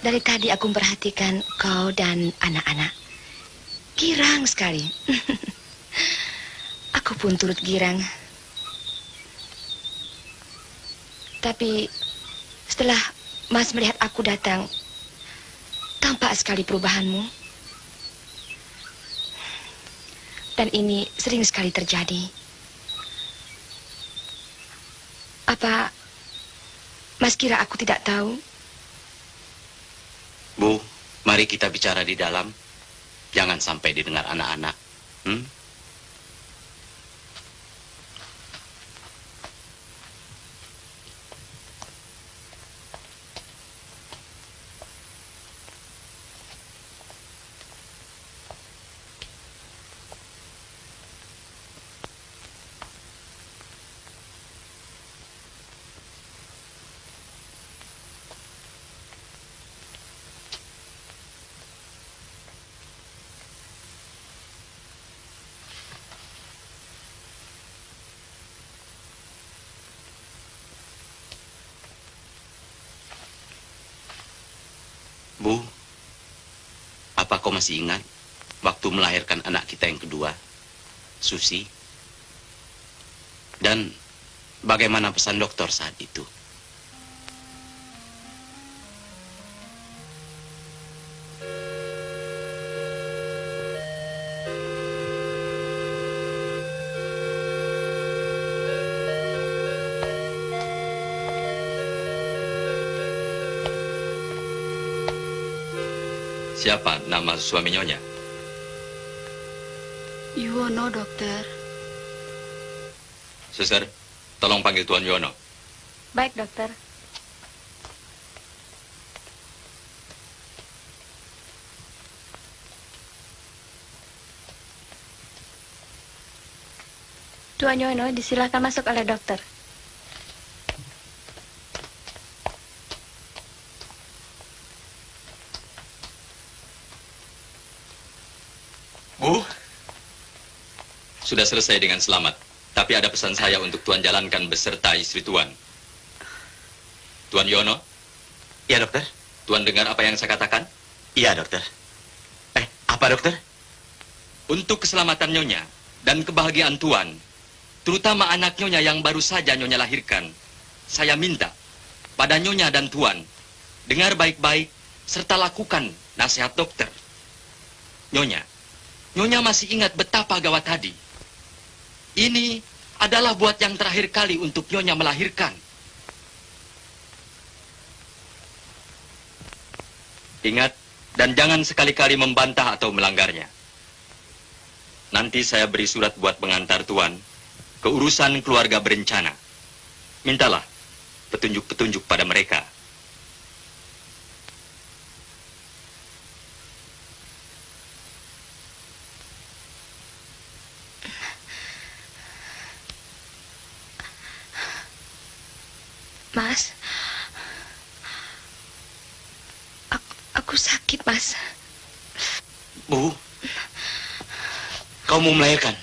Dari tadi aku memperhatikan kau dan anak-anak. Girang sekali. Aku pun turut girang. Tapi setelah Mas melihat aku datang, tampak sekali perubahanmu. Dan ini sering sekali terjadi. Apa Mas kira aku tidak tahu? Bu, mari kita bicara di dalam. Jangan sampai didengar anak-anak. Bu, apa kau masih ingat waktu melahirkan anak kita yang kedua, Susi? Dan bagaimana pesan dokter saat itu? Siapa nama suami Nyonya? Yuwono, dokter. Suster, tolong panggil Tuan Yono. Baik, dokter. Tuan Yono, disilakan masuk oleh dokter. Bu, sudah selesai dengan selamat. Tapi ada pesan saya untuk Tuan jalankan beserta istri Tuan. Tuan Yono? Iya, dokter. Tuan dengar apa yang saya katakan? Iya, dokter. Apa, dokter? Untuk keselamatan Nyonya dan kebahagiaan Tuan, terutama anak Nyonya yang baru saja Nyonya lahirkan, saya minta pada Nyonya dan Tuan, dengar baik-baik serta lakukan nasihat dokter. Nyonya masih ingat betapa gawat tadi. Ini adalah buat yang terakhir kali untuk Nyonya melahirkan. Ingat, dan jangan sekali-kali membantah atau melanggarnya. Nanti saya beri surat buat pengantar Tuan ke urusan keluarga berencana. Mintalah petunjuk-petunjuk pada mereka. Mas, aku sakit, Mas. Bu, kau mau melahirkan?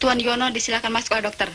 Tuan Yono disilakan masuk, Pak Dokter.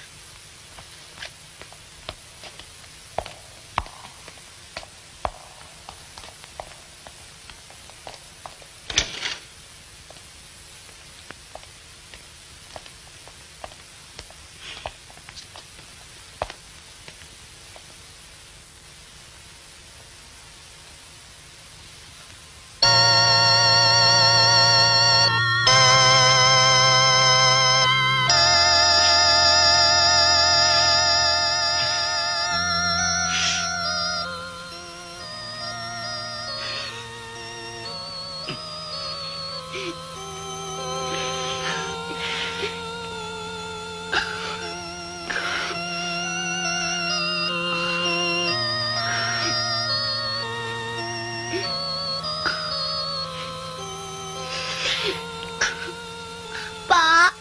Pak,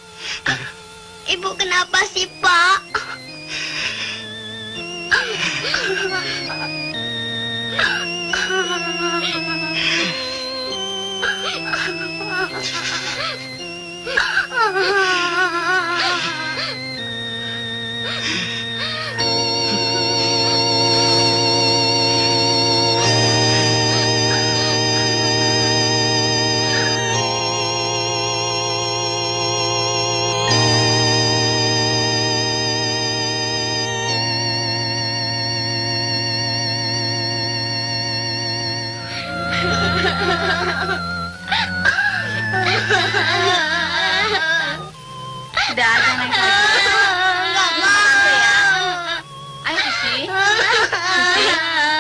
Ibu kenapa sih, Pak? Sudah ada nangis lagi. Nggak mau. Ayo Susi. Susi,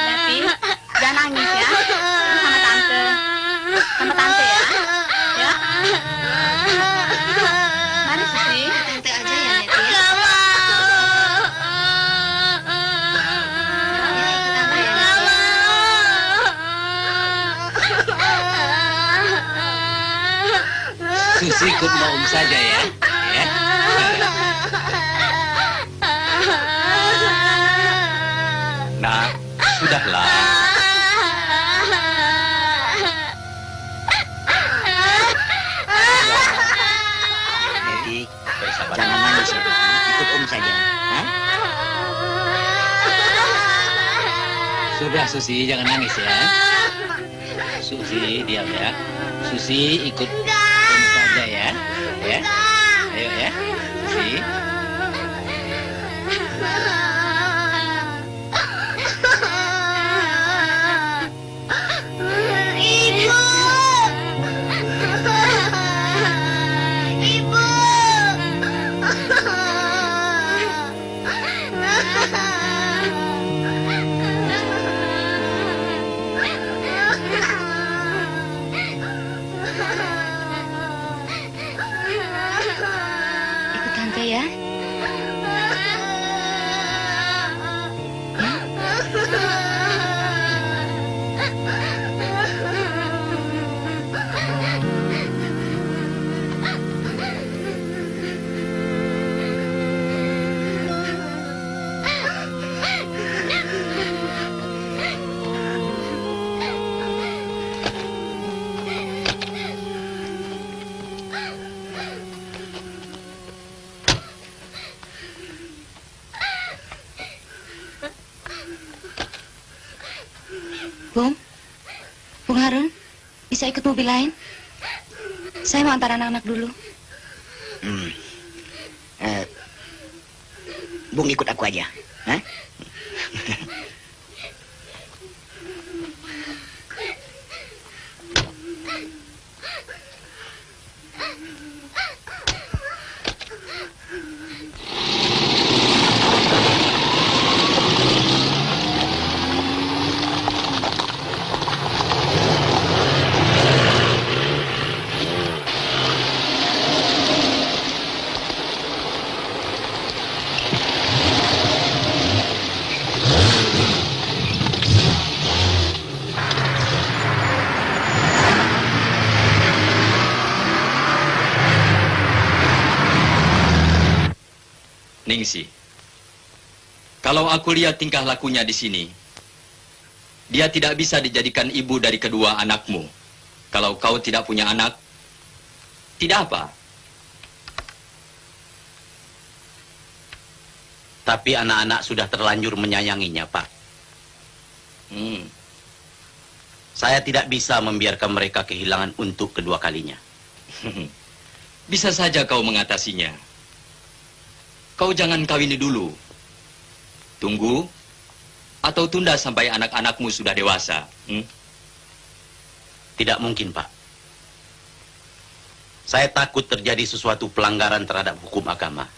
Davi, jangan nangis ya. Itu sama tante. Sama tante ya. Ya. Mari Susi. Tante aja ya, Net ya. Nggak mau. Ya, ikut tante ya, Net Nggak ya. Susi ikut mau saja ya. Ya. Nah, sudahlah. Jadi, Bersabar. jangan nangis ya. Ikut Om saja. Hah? Sudah Susi, jangan nangis ya. Susi, diam ya. Susi, ikut Om saja ya. Ya. Ayo ya. Susi. Ibu. Ibu. Ikut tante ya. Bung Harun, bisa ikut mobil lain? Saya mau antar anak-anak dulu. Bung ikut aku aja. Hah? Ningsi, kalau aku lihat tingkah lakunya di sini, dia tidak bisa dijadikan ibu dari kedua anakmu. Kalau kau tidak punya anak, tidak apa. Tapi anak-anak sudah terlanjur menyayanginya, Pak. Saya tidak bisa membiarkan mereka kehilangan untuk kedua kalinya. Bisa saja kau mengatasinya. Kau jangan kawini dulu. Tunggu atau tunda sampai anak-anakmu sudah dewasa. Tidak mungkin, Pak. Saya takut terjadi sesuatu pelanggaran terhadap hukum agama.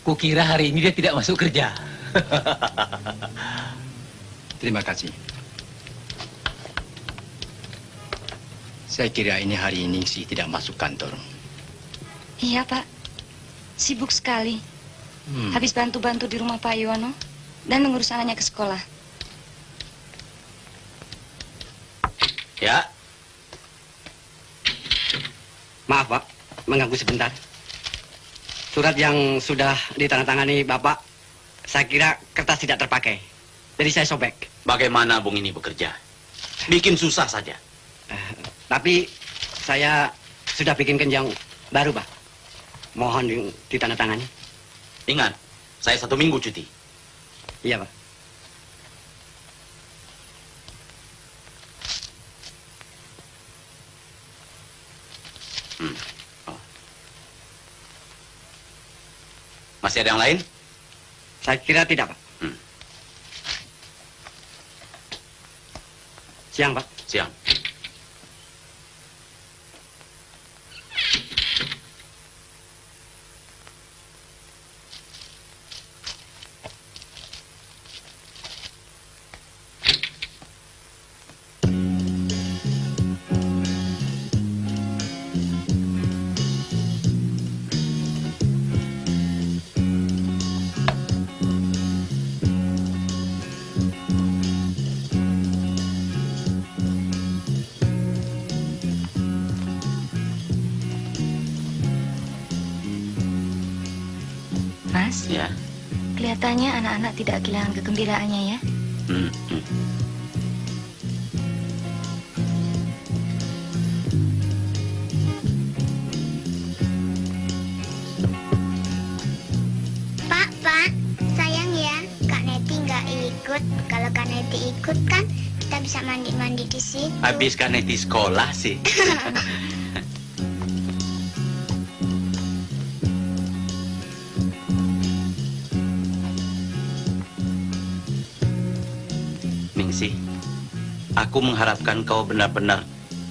Kukira hari ini dia tidak masuk kerja. Terima kasih. Saya kira ini hari ini sih tidak masuk kantor. Iya, Pak. Sibuk sekali. Habis bantu-bantu di rumah Pak Yono dan mengurus anaknya ke sekolah. Ya, Maaf, Pak, mengganggu sebentar. Surat yang sudah ditandatangani Bapak, saya kira kertas tidak terpakai. Jadi saya sobek. bagaimana Bung ini bekerja? Bikin susah saja. Tapi saya sudah bikin kenjang baru, Pak. Mohon ditandatangani. Ingat, saya 1 minggu cuti. Iya, Pak. Oh. Masih ada yang lain? Saya kira tidak, Pak. Siang, Pak. Siang. Mas, Ya. kelihatannya anak-anak tidak kehilangan kegembiraannya ya. Pak, sayang ya, Kak Neti nggak ikut. Kalau Kak Neti ikut kan kita bisa mandi-mandi di situ. Habis kan di sekolah sih. Ningsih, aku mengharapkan kau benar-benar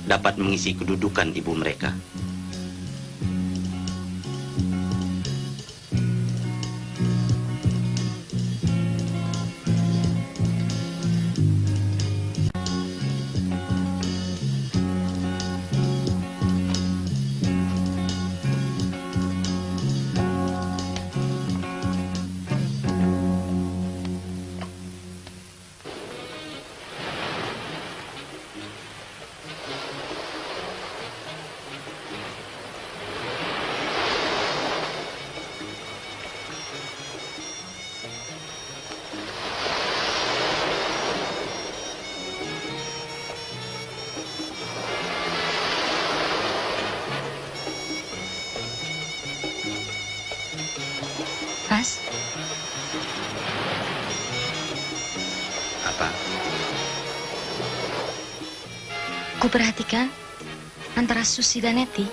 dapat mengisi kedudukan ibu mereka. Mas, Apa? kuperhatikan antara Susi dan Neti.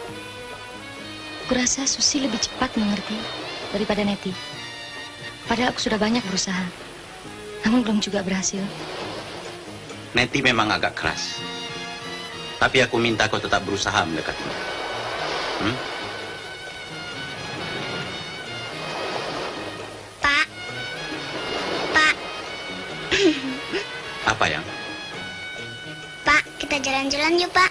Kurasa Susi lebih cepat mengerti daripada Neti. Padahal aku sudah banyak berusaha, namun belum juga berhasil. Neti memang agak keras. Tapi aku minta kau tetap berusaha mendekatinya. Pak, Pak, Apa yang? Pak, kita jalan-jalan yuk, Pak.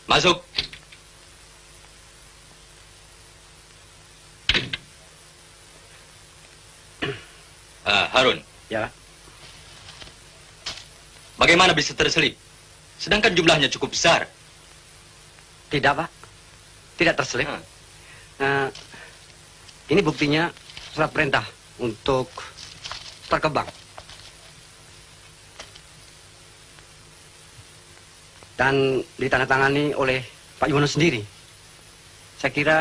Masuk. Harun, Ya, bagaimana bisa terselip? Sedangkan jumlahnya cukup besar. tidak Pak. Tidak terselip. Hmm. Ini buktinya surat perintah untuk terkebang. Dan ditandatangani oleh Pak Yuwono sendiri. Saya kira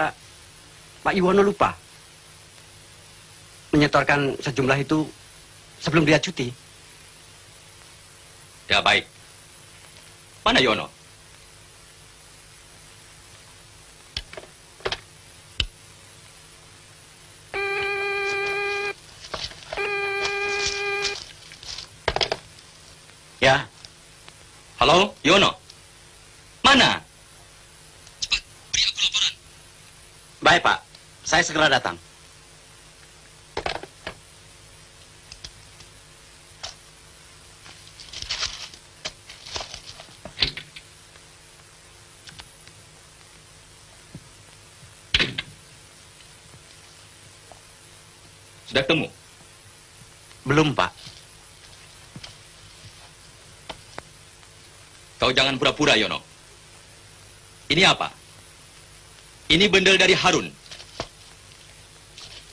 Pak Yuwono lupa menyetorkan sejumlah itu sebelum dia cuti. Ya baik. Mana Yono? Ya, Halo, Yono. Mana? baik Pak. Saya segera datang. Sudah ketemu? Belum Pak. Kau jangan pura-pura, Yono. Ini apa? Ini bendel dari Harun.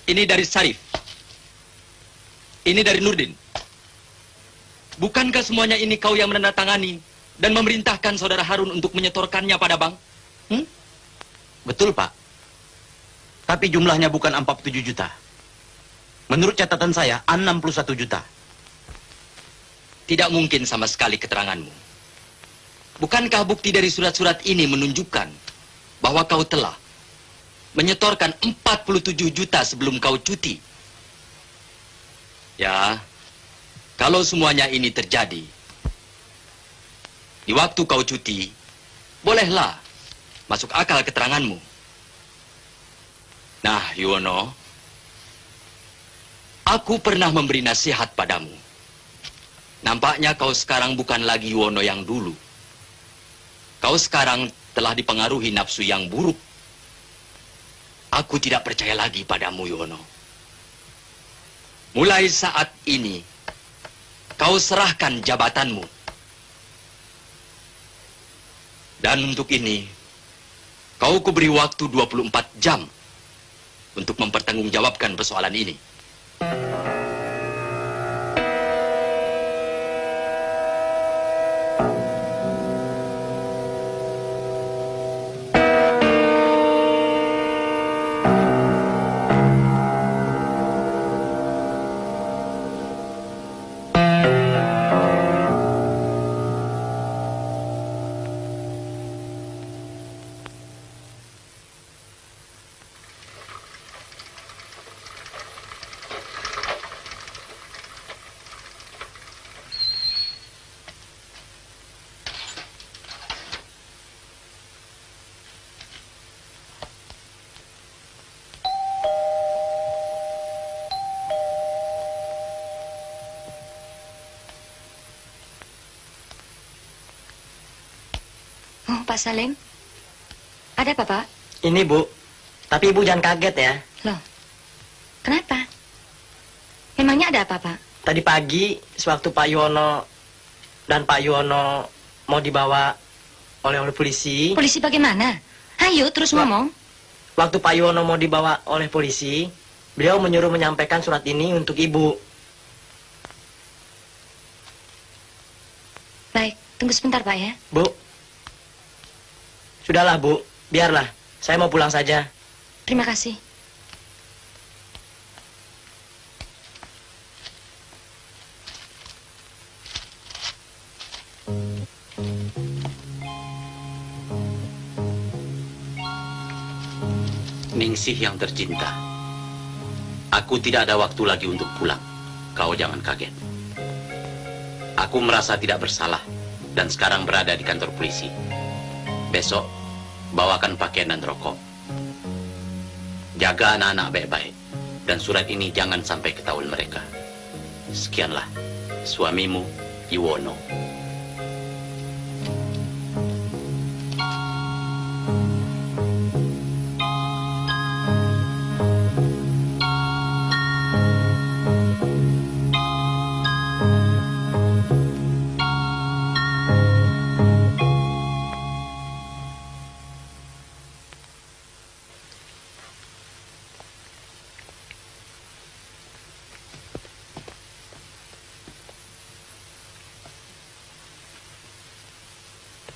Ini dari Sarif. Ini dari Nurdin. Bukankah semuanya ini kau yang menandatangani dan memerintahkan saudara Harun untuk menyetorkannya pada bank? Betul Pak. Tapi jumlahnya bukan 47 juta. Menurut catatan saya, 61 juta. Tidak mungkin sama sekali keteranganmu. Bukankah bukti dari surat-surat ini menunjukkan bahwa kau telah menyetorkan 47 juta sebelum kau cuti? Ya, kalau semuanya ini terjadi di waktu kau cuti, bolehlah masuk akal keteranganmu. Nah, Yuwono, aku pernah memberi nasihat padamu. Nampaknya kau sekarang bukan lagi Yuwono yang dulu. Kau sekarang telah dipengaruhi nafsu yang buruk. Aku tidak percaya lagi padamu, Yuwono. Mulai saat ini, kau serahkan jabatanmu. Dan untuk ini, kau kuberi waktu 24 jam untuk mempertanggungjawabkan persoalan ini. Oh, Pak Salim. Ada apa, Pak? Ini, Bu. Tapi Ibu jangan kaget ya. Loh, kenapa? Memangnya ada apa, Pak? Tadi pagi, sewaktu Pak Yuwono dan Pak Yuwono mau dibawa oleh polisi. Polisi bagaimana? Ayo, terus ngomong. Waktu Pak Yuwono mau dibawa oleh polisi, beliau menyuruh menyampaikan surat ini untuk Ibu. Baik, tunggu sebentar, Pak ya. Bu. Sudahlah, Bu. Biarlah. Saya mau pulang saja. Terima kasih. Ningsih yang tercinta, aku tidak ada waktu lagi untuk pulang. Kau jangan kaget. Aku merasa tidak bersalah dan sekarang berada di kantor polisi. Besok, bawakan pakaian dan rokok. Jaga anak-anak baik-baik. Dan surat ini jangan sampai ketahuan mereka. Sekianlah, suamimu, Iwono.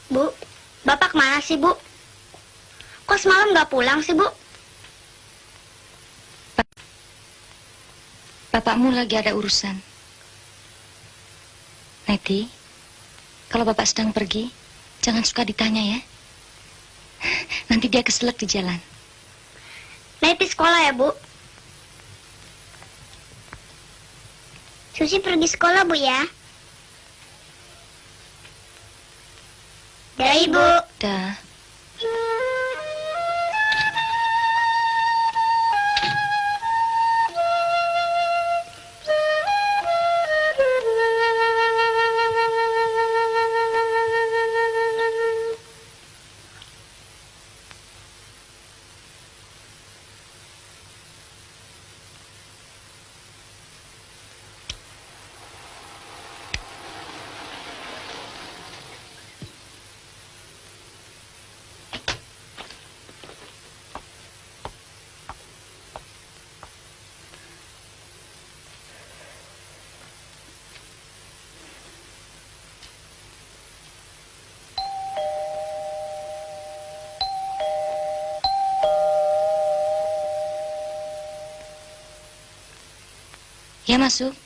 Bu, Bapak kemana sih, Bu? Kok semalam nggak pulang sih, Bu? Bapakmu lagi ada urusan. Neti, kalau bapak sedang pergi, jangan suka ditanya ya. Nanti dia keselak di jalan. Neti sekolah ya, Bu? Susi pergi sekolah, Bu ya? Dah, Ibu. Dah. Ya, masuk.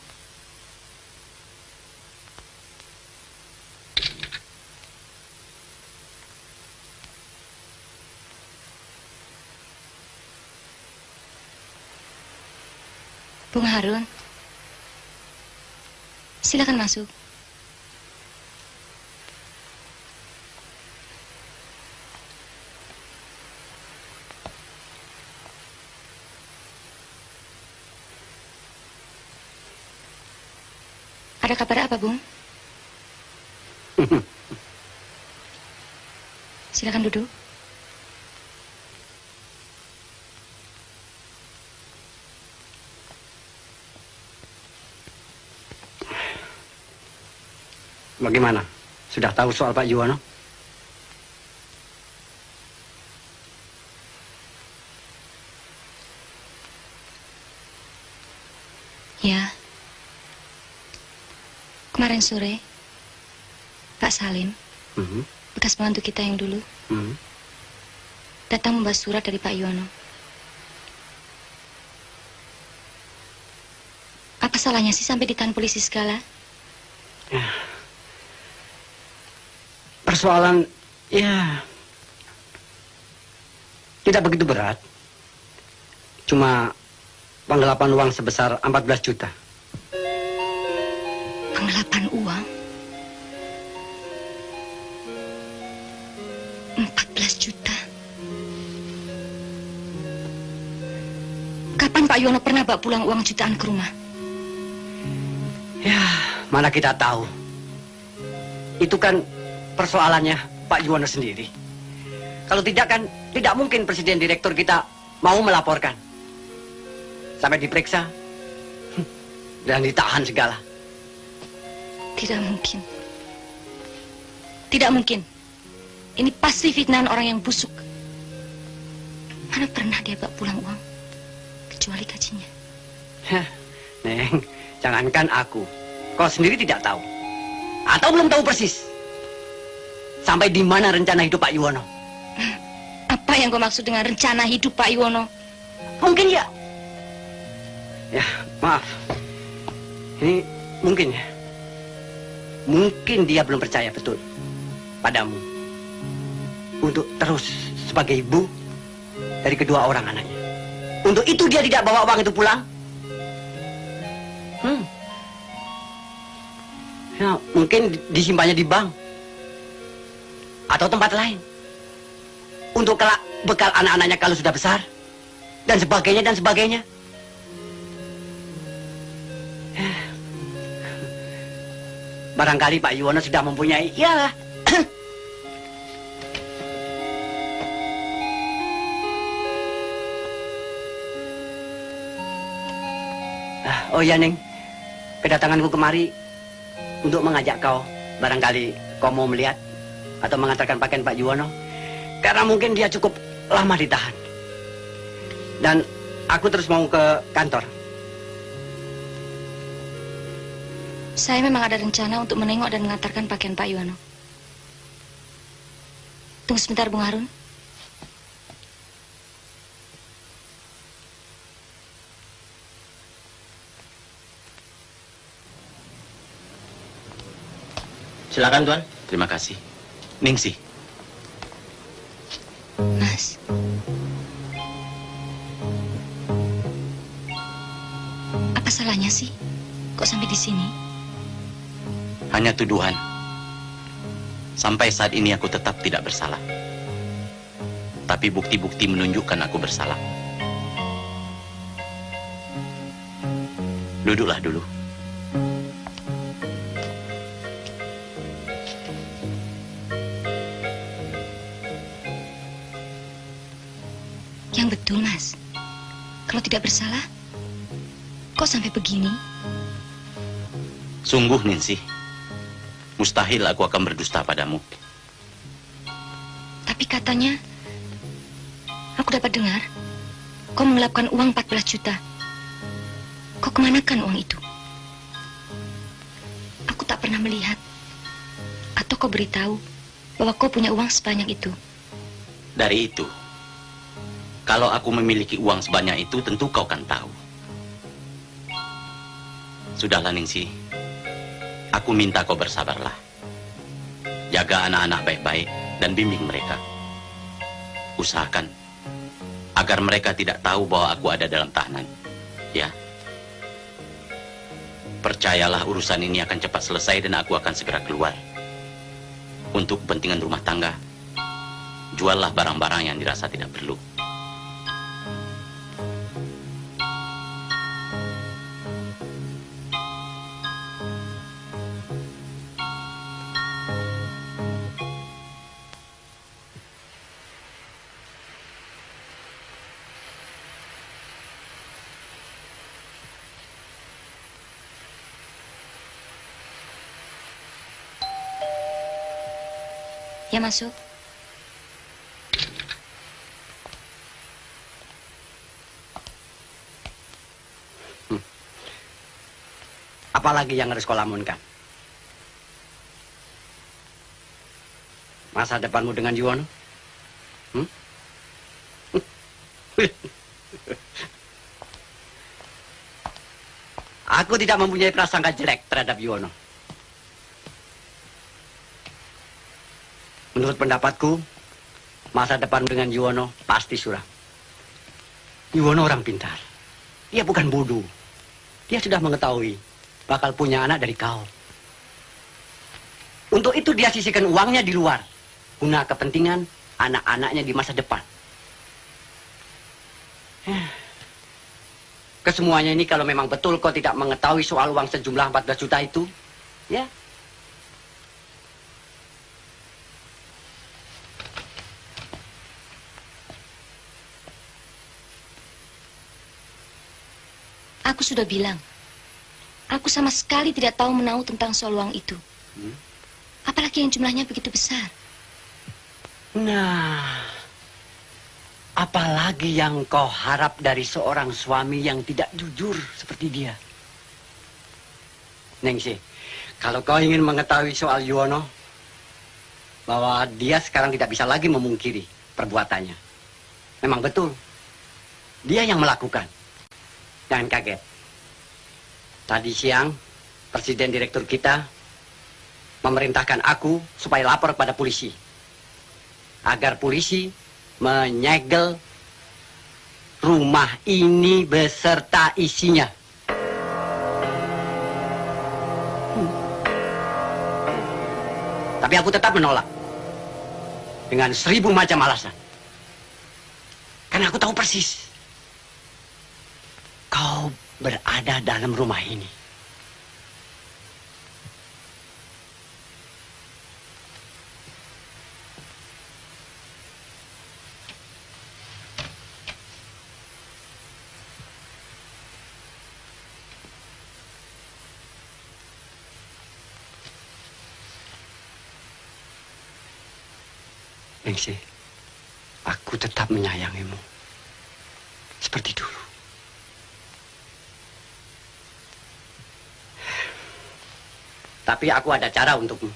Bung Harun, silakan masuk. Ada kabar apa, Bung? Silakan duduk. Bagaimana? Sudah tahu soal Pak Yuwono? Ya. Kemarin sore, Pak Salim, bekas pembantu kita yang dulu, datang membawa surat dari Pak Yuwono. Apa salahnya sih sampai ditahan polisi segala? Persoalan, ya, tidak begitu berat. Cuma penggelapan uang sebesar 14 juta. Penggelapan uang? 14 juta? Kapan Pak Yuwono pernah bawa pulang uang jutaan ke rumah? Ya, mana kita tahu. Itu kan persoalannya Pak Yuwono sendiri. Kalau tidak kan, tidak mungkin presiden direktur kita mau melaporkan. Sampai diperiksa dan ditahan segala. Tidak mungkin. Tidak mungkin. Ini pasti fitnahan orang yang busuk. Mana pernah dia bawa pulang uang? Kecuali gajinya. Neng, jangankan aku. Kau sendiri tidak tahu. Atau belum tahu persis. Sampai di mana rencana hidup Pak Yuwono. Apa yang kau maksud dengan rencana hidup Pak Yuwono? Mungkin ya. Ya, maaf. Ini mungkin ya. Mungkin dia belum percaya betul padamu untuk terus sebagai ibu dari kedua orang anaknya. Untuk itu dia tidak bawa uang itu pulang. Ya, mungkin disimpannya di bank atau tempat lain. untuk kelak bekal anak-anaknya kalau sudah besar. Dan sebagainya, dan sebagainya. Barangkali Pak Yuwono sudah mempunyai, iyalah. Oh iya, Neng. Kedatanganku kemari untuk mengajak kau. Barangkali kau mau melihat atau mengantarkan pakaian Pak Yuwono. Karena mungkin dia cukup lama ditahan. Dan aku terus mau ke kantor. Saya memang ada rencana untuk menengok dan mengantarkan pakaian Pak Yuwono. Tunggu sebentar, Bung Harun. Silakan, Tuan. Terima kasih. Ningsih. Mas. Apa salahnya sih? Kok sampai di sini? Hanya tuduhan. Sampai saat ini aku tetap tidak bersalah. Tapi bukti-bukti menunjukkan aku bersalah. Duduklah dulu. Yang betul, Mas. Kalau tidak bersalah, kok sampai begini? Sungguh, Ningsih. Mustahil aku akan berdusta padamu. Tapi katanya, aku dapat dengar, kau mengelapkan uang 14 juta. Kau kemanakan uang itu? Aku tak pernah melihat. Atau kau beritahu bahwa kau punya uang sebanyak itu. Dari itu, kalau aku memiliki uang sebanyak itu, tentu kau kan tahu. Sudahlah, Ningsih. Aku minta kau bersabarlah. Jaga anak-anak baik-baik dan bimbing mereka. Usahakan agar mereka tidak tahu bahwa aku ada dalam tahanan. Ya. Percayalah, urusan ini akan cepat selesai dan aku akan segera keluar. Untuk kepentingan rumah tangga, juallah barang-barang yang dirasa tidak perlu. Ya, masuk. Apalagi yang harus kau lamunkan? Masa depanmu dengan Yuwono? Aku tidak mempunyai prasangka jelek terhadap Yuwono. Menurut pendapatku, masa depan dengan Yuwono pasti suram. Yuwono orang pintar. Dia bukan bodoh. Dia sudah mengetahui bakal punya anak dari kau. Untuk itu dia sisihkan uangnya di luar, guna kepentingan anak-anaknya di masa depan. Kesemuanya ini kalau memang betul kau tidak mengetahui soal uang sejumlah 14 juta itu, ya. Aku sudah bilang, aku sama sekali tidak tahu menahu tentang soal uang itu. Apalagi yang jumlahnya begitu besar. Nah, apalagi yang kau harap dari seorang suami yang tidak jujur seperti dia? Ningsih, kalau kau ingin mengetahui soal Yuwono, bahwa dia sekarang tidak bisa lagi memungkiri perbuatannya. Memang betul, dia yang melakukan. Jangan kaget. Tadi siang, Presiden Direktur kita memerintahkan aku supaya lapor pada polisi. Agar polisi menyegel rumah ini beserta isinya. Tapi aku tetap menolak. Dengan 1000 macam alasan. Karena aku tahu persis. Kau berada dalam rumah ini. Ningsih, aku tetap menyayangimu. Seperti dulu. Tapi aku ada cara untukmu.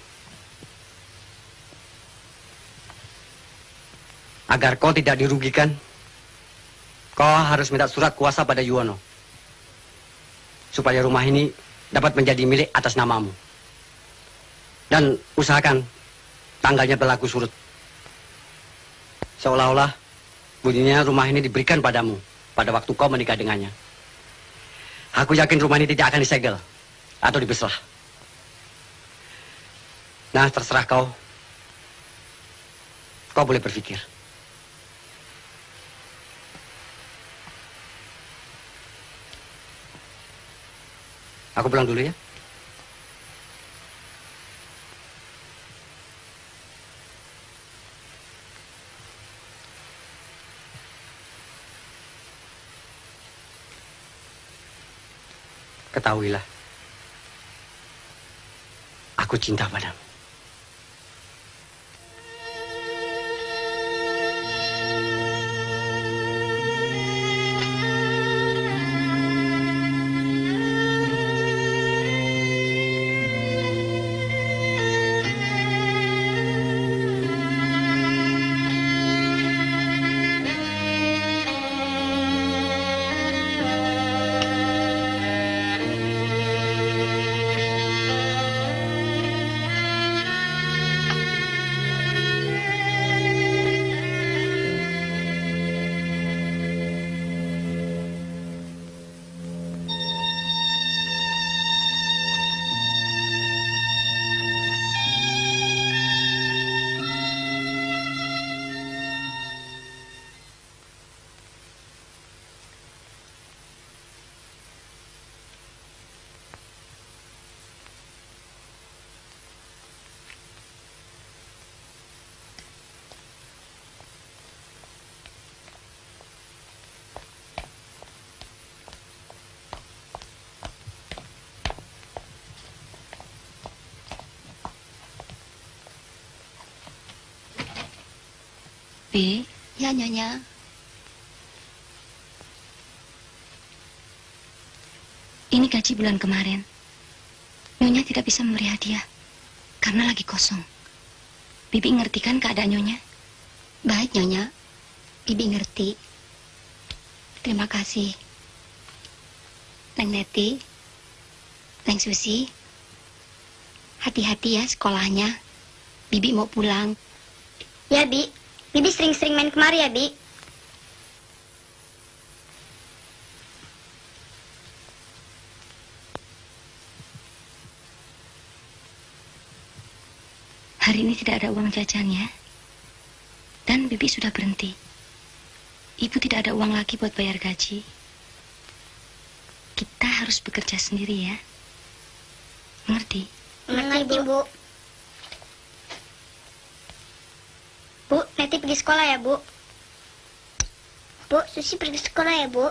Agar kau tidak dirugikan, kau harus minta surat kuasa pada Yuwono. Supaya rumah ini dapat menjadi milik atas namamu. Dan usahakan tanggalnya berlaku surut. Seolah-olah bunyinya rumah ini diberikan padamu pada waktu kau menikah dengannya. Aku yakin rumah ini tidak akan disegel atau dibeslah. Nah, terserah kau. Kau boleh berpikir. Aku pulang dulu ya. Ketahuilah, aku cinta padamu. Bi, Ya, Nyonya. ini gaji bulan kemarin. Nyonya tidak bisa memberi hadiah karena lagi kosong. Bibi ngerti kan keadaan Nyonya? Baik, Nyonya. Bibi ngerti. Terima kasih. Neng Neti, Neng Susi, hati-hati ya sekolahnya. Bibi mau pulang. Ya, Bi. Bibi sering-sering main kemari ya, Bi. Hari ini tidak ada uang jajan ya. Dan Bibi sudah berhenti. Ibu tidak ada uang lagi buat bayar gaji. Kita harus bekerja sendiri ya. Mengerti? Mengerti, Bu. Bu, Neti pergi sekolah ya, Bu. Bu, Susi pergi sekolah ya, Bu.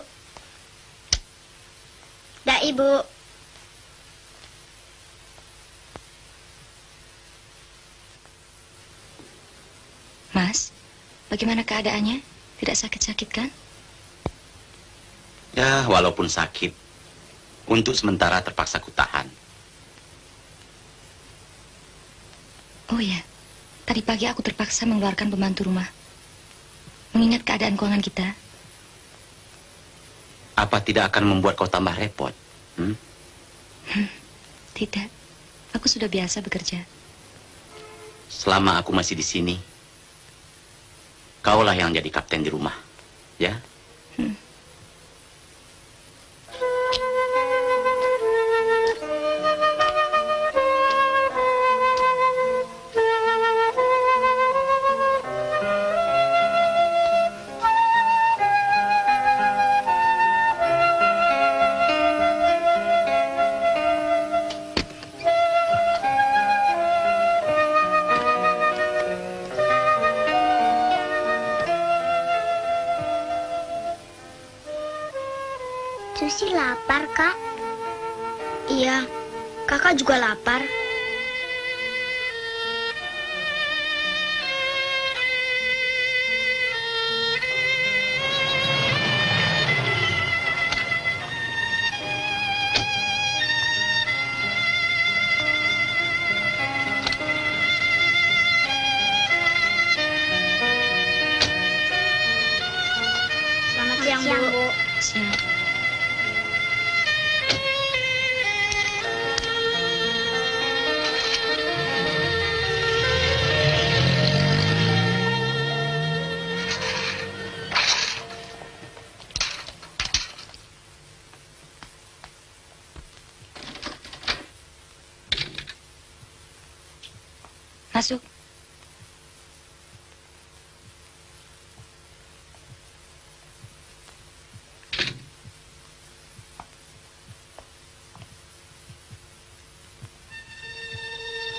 Dah, Ibu. Mas, bagaimana keadaannya? Tidak sakit-sakit kan? Ya, walaupun sakit, untuk sementara terpaksa kutahan. Oh ya, tadi pagi aku terpaksa mengeluarkan pembantu rumah. Mengingat keadaan keuangan kita. Apa tidak akan membuat kau tambah repot? Tidak, aku sudah biasa bekerja. Selama aku masih di sini, kaulah yang jadi kapten di rumah, ya? Iya, kakak juga lapar. Selamat siang, Bu. Siang. Masuk.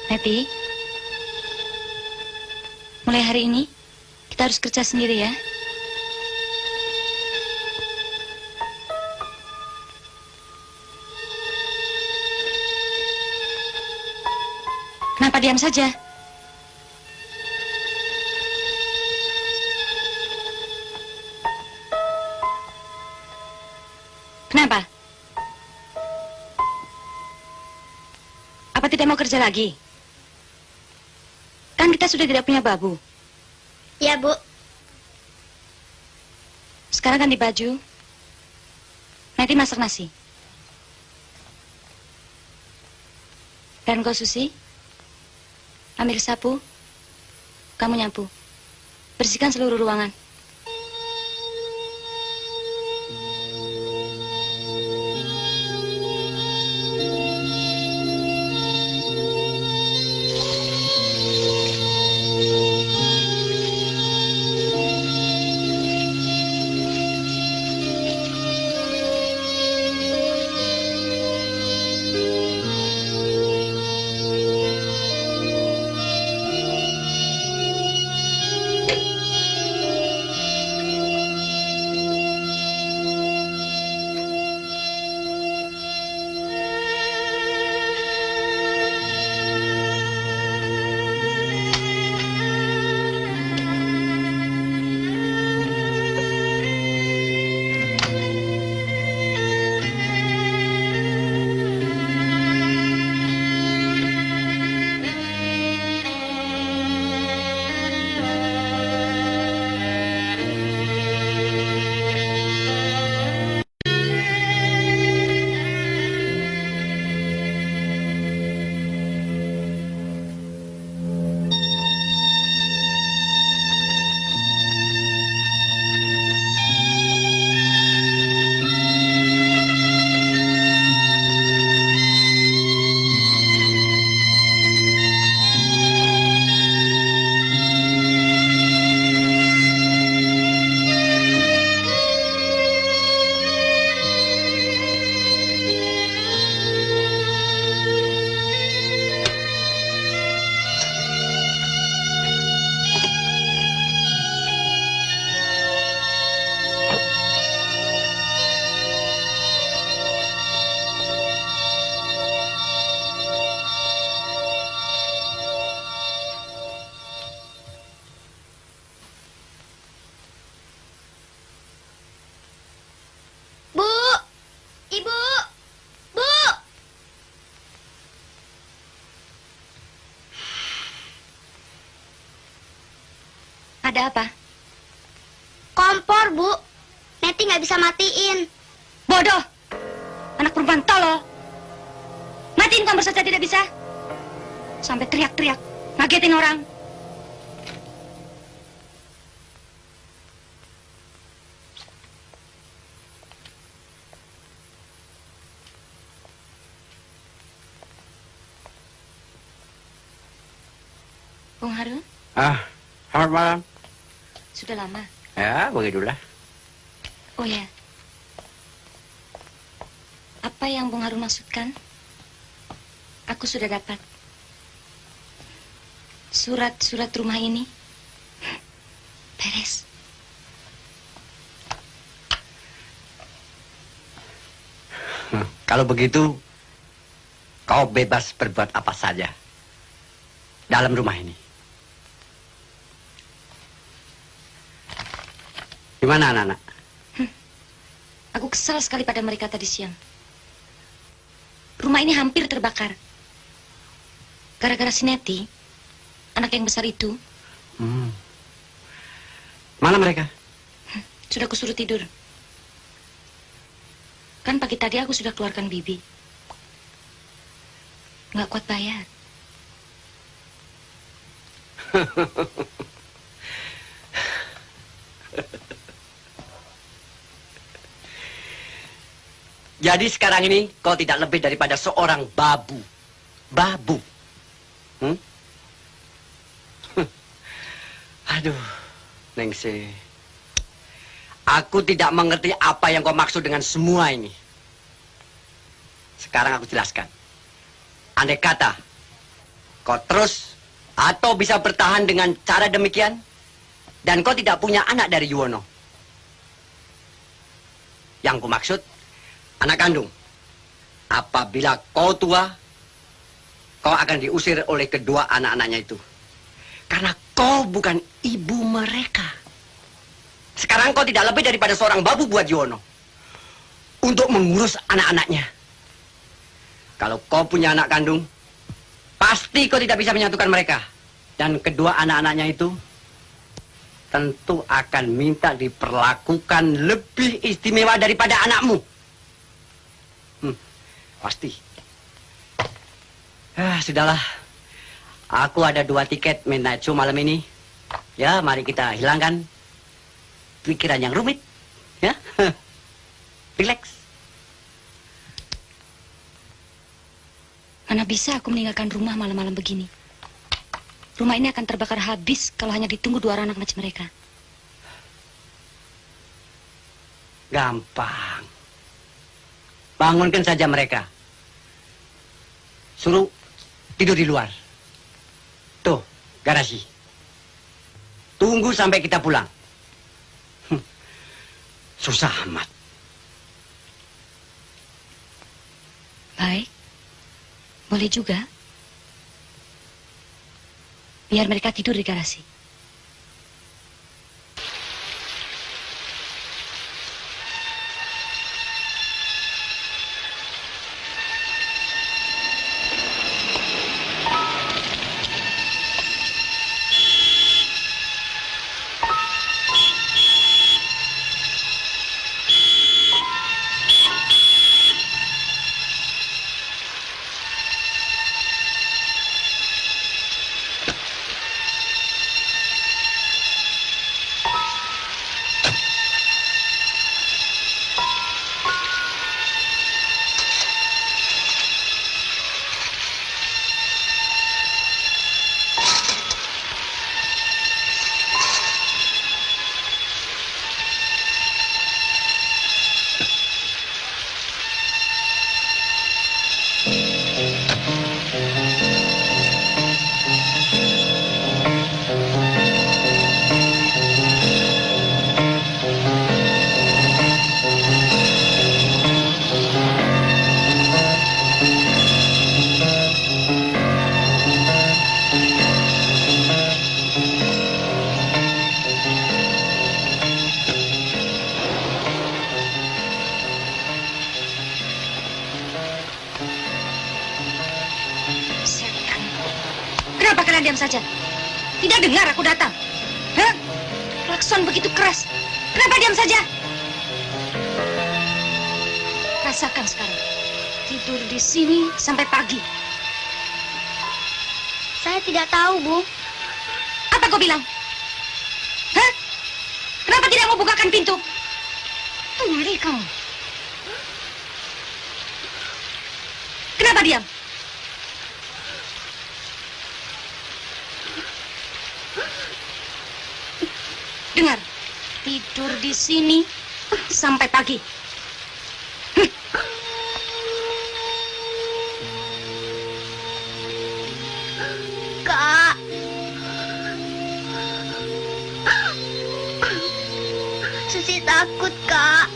Neti, mulai hari ini kita harus kerja sendiri ya. Kenapa diam saja? Kenapa? Apa tidak mau kerja lagi? Kan kita sudah tidak punya babu. Ya, Bu. Sekarang ganti baju. Nanti masak nasi. Dan kau Susi, ambil sapu. Kamu nyapu. Bersihkan seluruh ruangan. Ada apa? Kompor, Bu. Neti nggak bisa matiin. Bodoh! Anak perempuan tolol. Matiin kompor saja tidak bisa. Sampai teriak-teriak, ngagetin orang. Bung Harun, Selamat malam. sudah lama. Ya, begitulah. Oh ya, apa yang Bung Harun maksudkan? Aku sudah dapat surat-surat rumah ini. Beres. Kalau begitu, kau bebas berbuat apa saja dalam rumah ini. Gimana anak-anak? Aku kesal sekali pada mereka tadi siang. Rumah ini hampir terbakar. Gara-gara si Neti, anak yang besar itu. Mana mereka? Sudah kusuruh tidur. Kan pagi tadi aku sudah keluarkan Bibi. Nggak kuat bayar. Jadi sekarang ini kau tidak lebih daripada seorang babu. Babu. Aduh, Ningsih. Aku tidak mengerti apa yang kau maksud dengan semua ini. Sekarang aku jelaskan. Andai kata kau terus atau bisa bertahan dengan cara demikian, dan kau tidak punya anak dari Yuwono. Yang ku maksud, anak kandung. Apabila kau tua, kau akan diusir oleh kedua anak-anaknya itu. Karena kau bukan ibu mereka. Sekarang kau tidak lebih daripada seorang babu buat Yuwono untuk mengurus anak-anaknya. Kalau kau punya anak kandung, pasti kau tidak bisa menyatukan mereka. Dan kedua anak-anaknya itu tentu akan minta diperlakukan lebih istimewa daripada anakmu. Pasti. Sudahlah. Aku ada 2 tiket midnight show malam ini. Ya, mari kita hilangkan pikiran yang rumit. Ya. Relax. Mana bisa aku meninggalkan rumah malam-malam begini. Rumah ini akan terbakar habis kalau hanya ditunggu 2 anak macam mereka. Gampang. Bangunkan saja mereka. Suruh tidur di luar. Tuh, garasi. Tunggu sampai kita pulang. Susah amat. Baik. Boleh juga. Biar mereka tidur di garasi. Kenapa kalian diam saja? Tidak dengar aku datang? Hah? Klakson begitu keras. Kenapa diam saja? Rasakan sekarang. Tidur di sini sampai pagi. Saya tidak tahu, Bu. Apa kau bilang? Hah? Kenapa tidak mau bukakan pintu? Tuli kamu. Kenapa diam? Dengar, tidur di sini sampai pagi. Kak. Susi takut, Kak.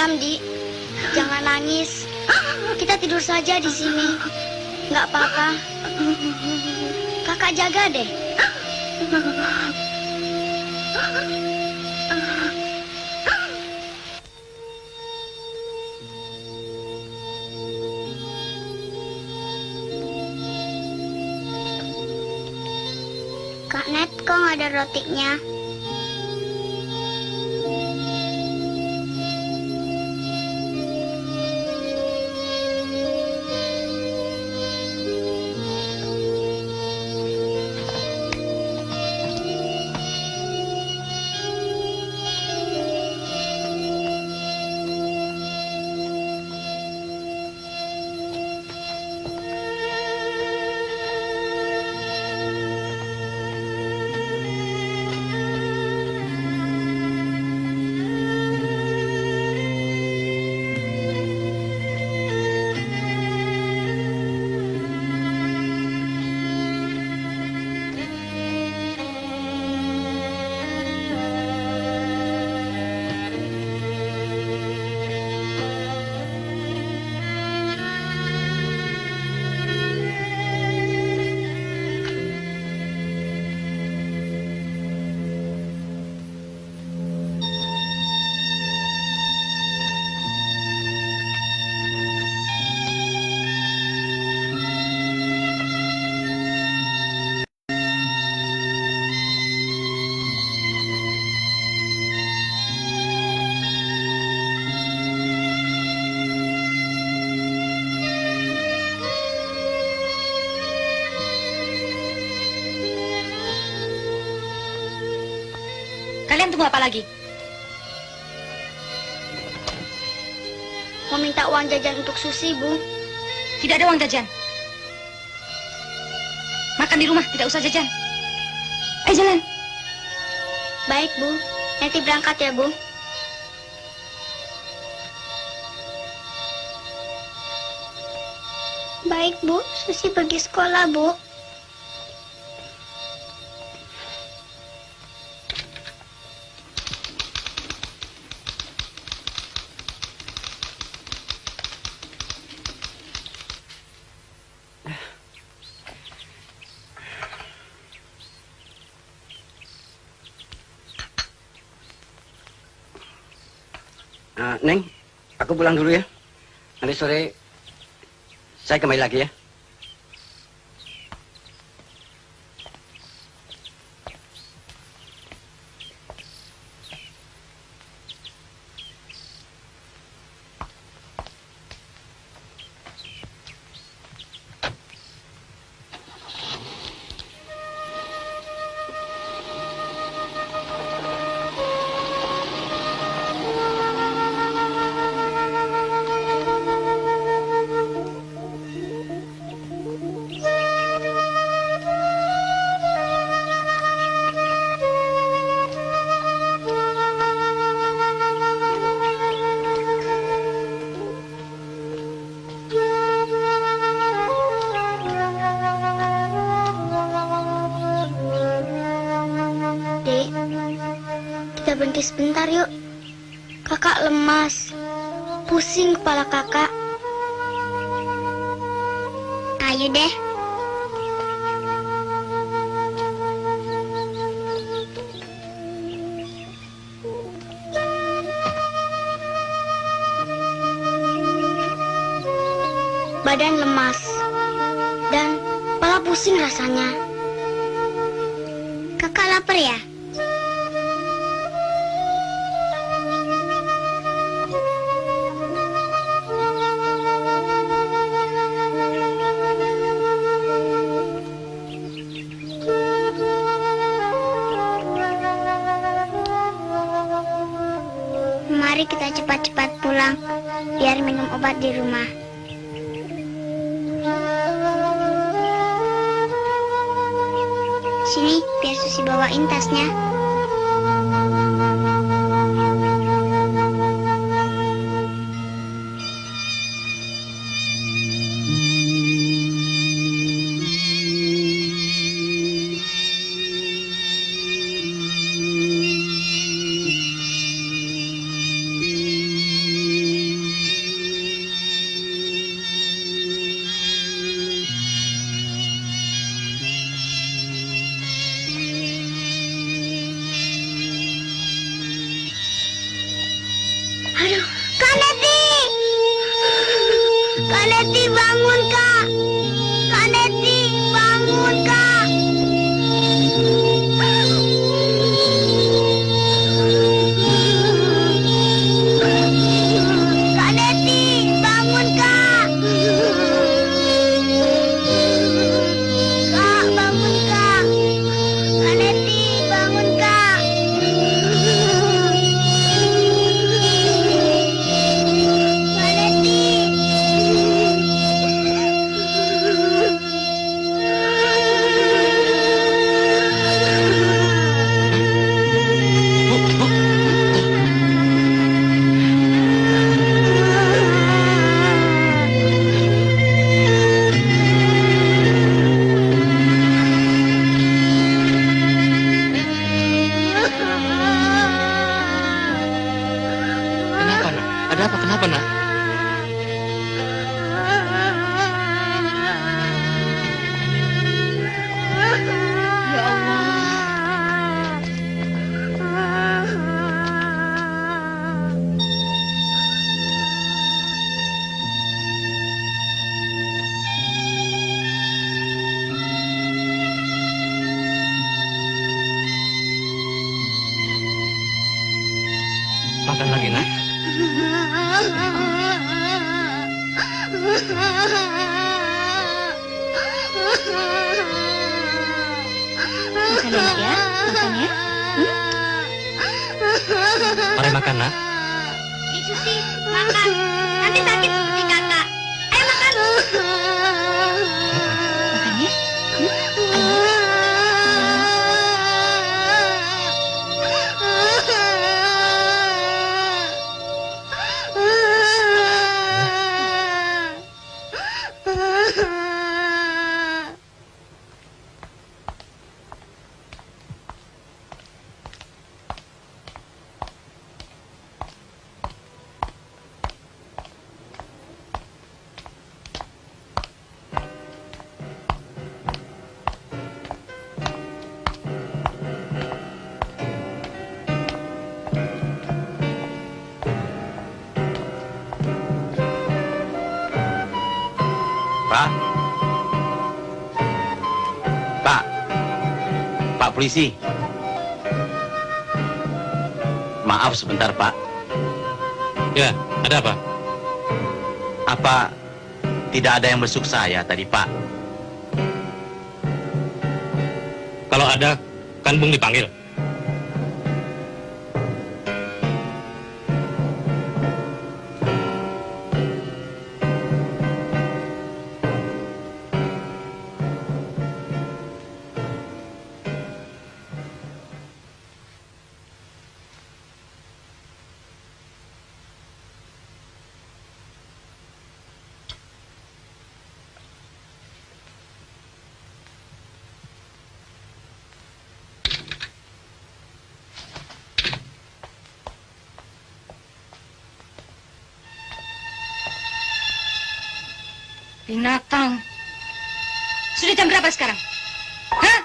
Diam, Di. Jangan nangis. Kita tidur saja di sini. Nggak apa-apa. Kakak jaga deh. Kak Net, kok nggak ada rotinya? Kalian tunggu apa lagi? Mau minta uang jajan untuk Susi, Bu. Tidak ada uang jajan. Makan di rumah, tidak usah jajan. Ayo jalan. Baik, Bu. Nanti berangkat ya, Bu. Baik, Bu. Susi pergi sekolah, Bu. Neng, aku pulang dulu ya. Nanti sore saya kembali lagi ya. Berhenti sebentar yuk. Kakak lemas. Pusing kepala kakak. Ayo deh. Badan lemas. Dan kepala pusing rasanya. Kakak lapar ya? Mari kita cepat-cepat pulang, biar minum obat di rumah. Sini, biar Susi bawain tasnya. Aduh, Kak Neti! Kak Neti bangun, Kak! Kak Neti bangun, Kak! Kak Neti bangun, Kak! Kak, bangun, Kak! Kak Neti bangun, Kak! Kak Neti! Kenapa, nak? Ada apa? Kenapa, nak? Ya Allah. Makan lagi, nak. Makan ya, ya. Makan ya. Mari makan, nak. Dik Susi, makan. Nanti sakit seperti kakak. Ayo makan. Makan ya. Pak. Pak. Pak polisi. Maaf sebentar, Pak. Ya, ada apa? Apa tidak ada yang besuk saya tadi, Pak? Kalau ada, kan Bung dipanggil. Binatang. Sudah jam berapa sekarang? Hah?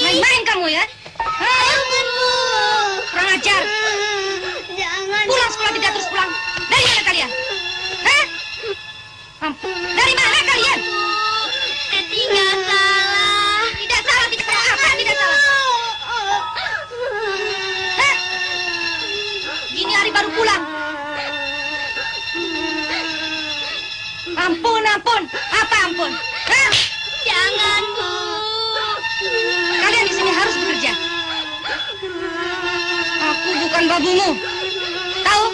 Main-main kamu ya? Hah? Kurang ajar. Jangan. Pulang sekolah tidak terus pulang. Dari mana kalian? Hah? Dari mana kalian? Neti nggak salah. Tidak salah, tidak salah. Apa yang tidak salah? Hah? Gini hari baru pulang. Ampun, ampun. Apa ampun? Hah? Jangan, Bu. Kalian di sini harus bekerja. Aku bukan babumu. Tahu?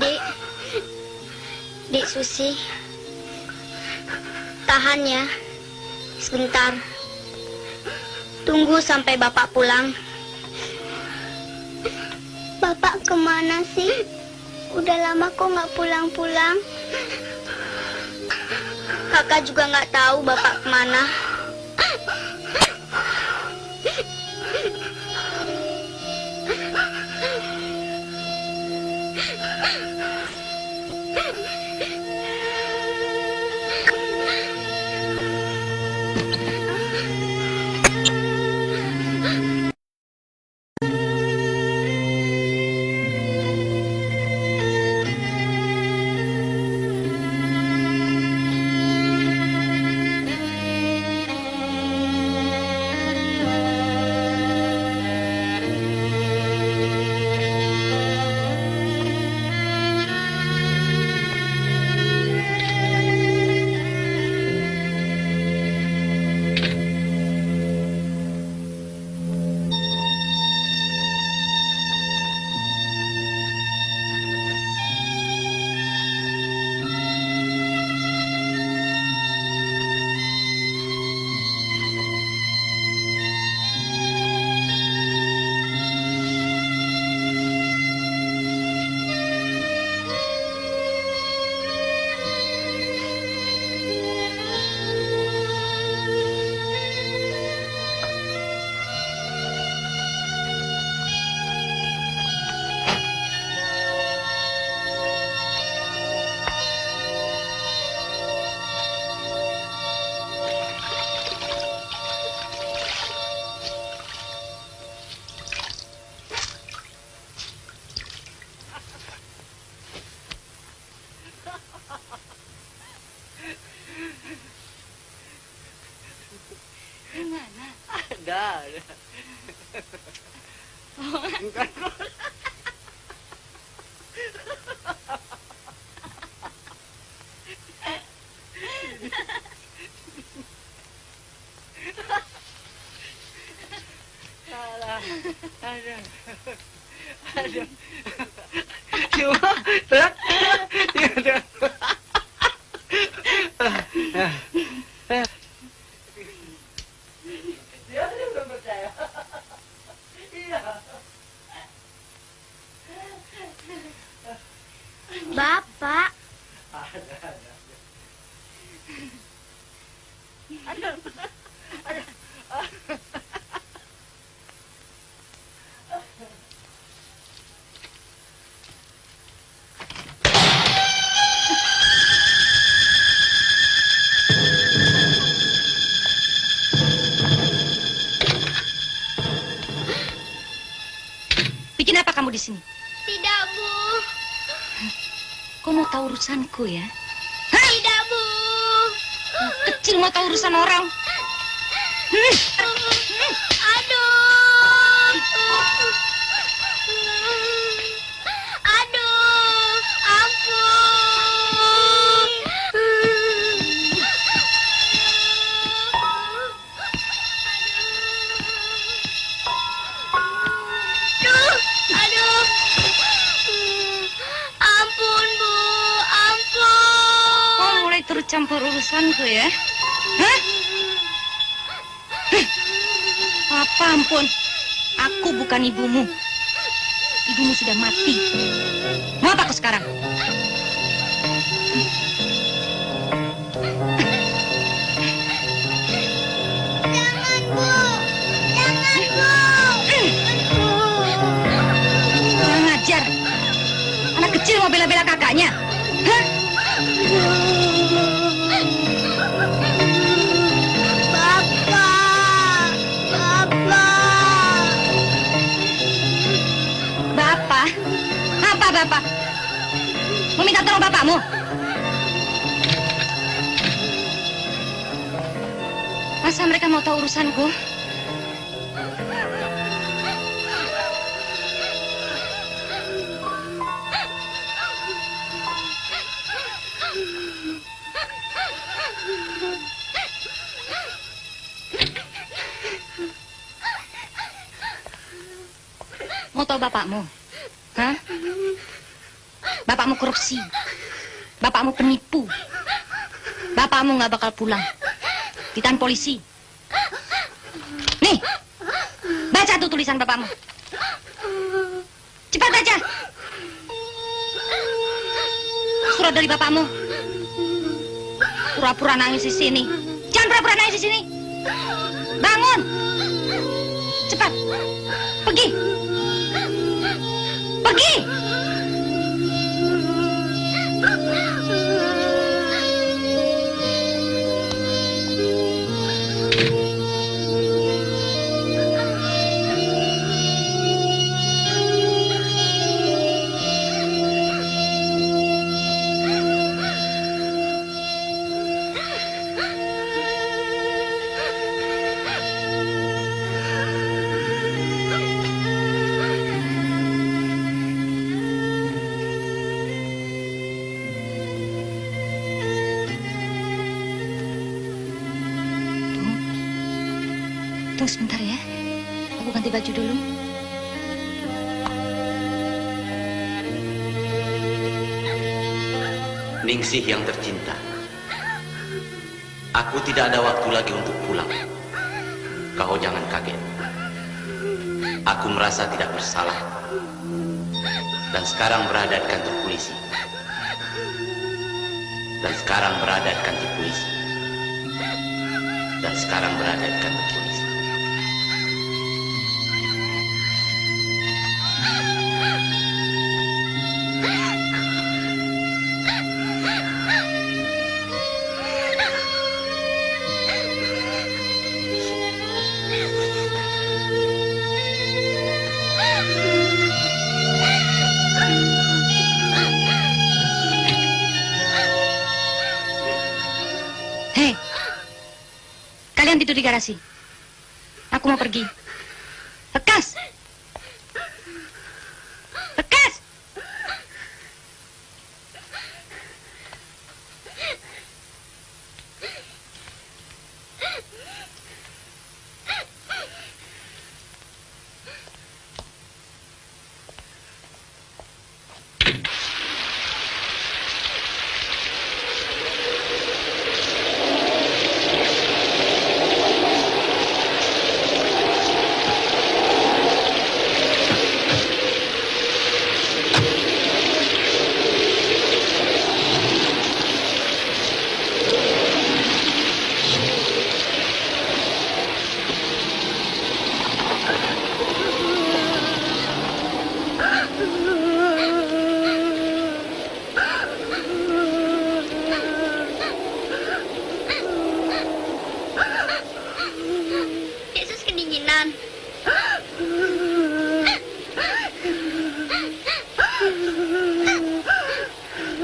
Dik. Dik Susi. Tahan ya. Sebentar. Tunggu sampai Bapak pulang. Bapak kemana sih? Udah lama kok nggak pulang-pulang. Kakak juga nggak tahu Bapak kemana. Gimana? Ada. Bukan. Aduh. Aduh. Cuma berat. Dia belum percaya. Iya. Bapak, Bikin apa kamu di sini? tidak, Bu. Kau mau tahu urusanku ya? Tidak, Bu. Kecil mau tahu urusan orang. Aduh. Aduh, ampun. Aduh. Ampun, Bu. Ampun. Kau mulai turut campur urusanku ya? Hah? Apa ampun? Aku bukan ibumu. Ibumu sudah mati. Mau apa aku sekarang? Jangan, Bu. Jangan, Bu. Kurang ajar. Anak kecil mau bela-bela kakaknya. Hah? Bapak? Apa Bapak? Meminta tolong bapakmu? Masa mereka mau tahu urusanku? Mau tahu bapakmu? Hah? Bapakmu korupsi. Bapakmu penipu. Bapakmu nggak bakal pulang. Ditahan polisi. Nih, baca tuh tulisan bapakmu. Cepat baca. Surat dari bapakmu. Pura-pura nangis di sini. Jangan pura-pura nangis di sini. Bangun. Cepat. Pergi. Pergi. Tunggu sebentar ya. Aku ganti baju dulu. Ningsih yang tercinta, aku tidak ada waktu lagi untuk pulang. Kau jangan kaget. Aku merasa tidak bersalah. Dan sekarang berada di kantor polisi. Dan sekarang berada di kantor polisi. Dan sekarang berada di kantor polisi. Hei, kalian tidur di garasi. Aku mau pergi. Lekas! Lekas! Yesus kedinginan.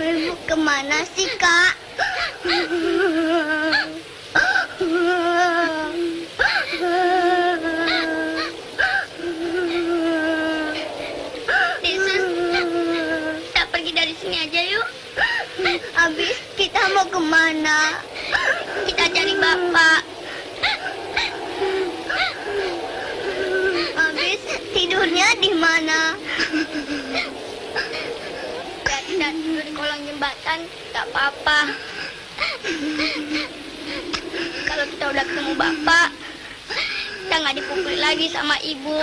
Ibu kemana sih, Kak? Yesus, kita pergi dari sini aja yuk. Habis kita mau kemana? Kita cari Bapak. Habis tidurnya di mana? Ya, kita tidur di kolong jembatan, gak apa-apa. Kalau kita udah ketemu Bapak, kita nggak dipukuli lagi sama Ibu.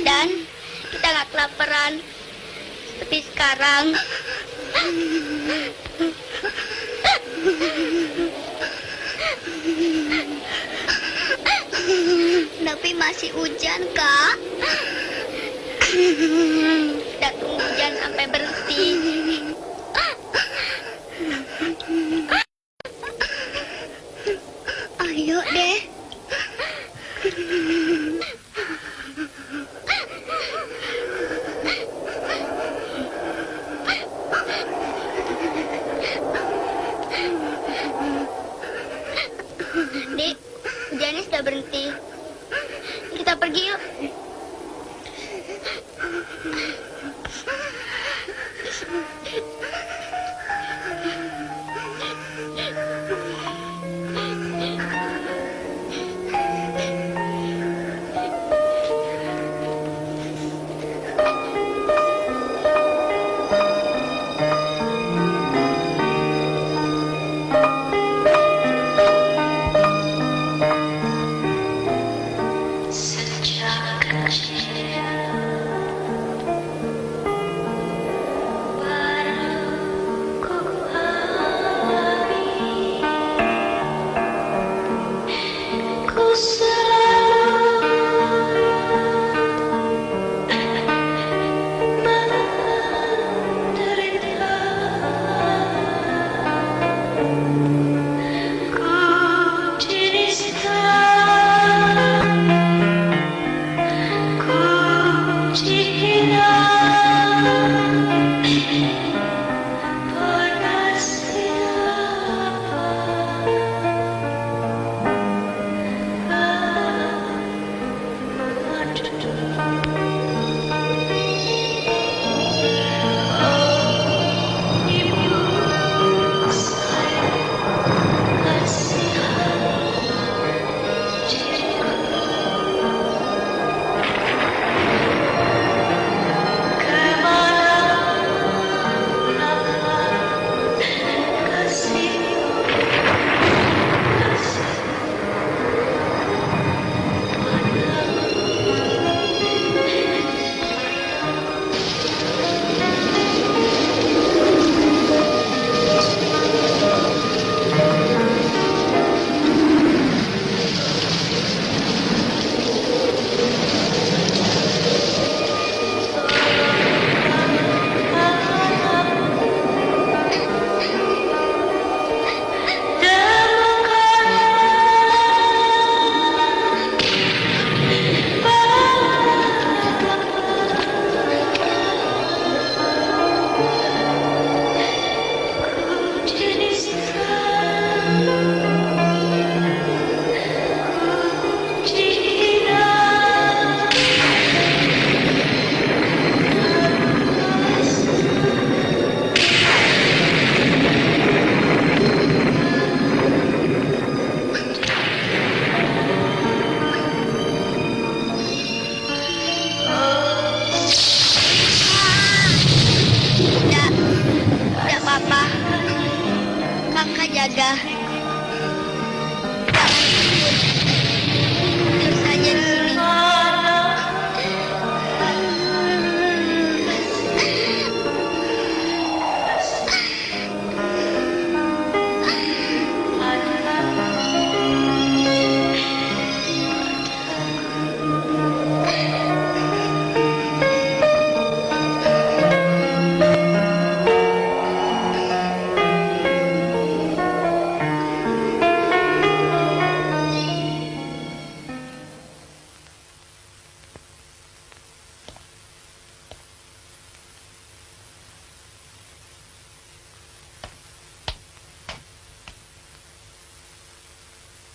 Dan kita nggak kelaparan seperti sekarang. Tapi masih hujan, Kak. Kita tunggu hujan sampai berhenti. Ayo deh. Dek, hujannya sudah berhenti. Kita pergi yuk.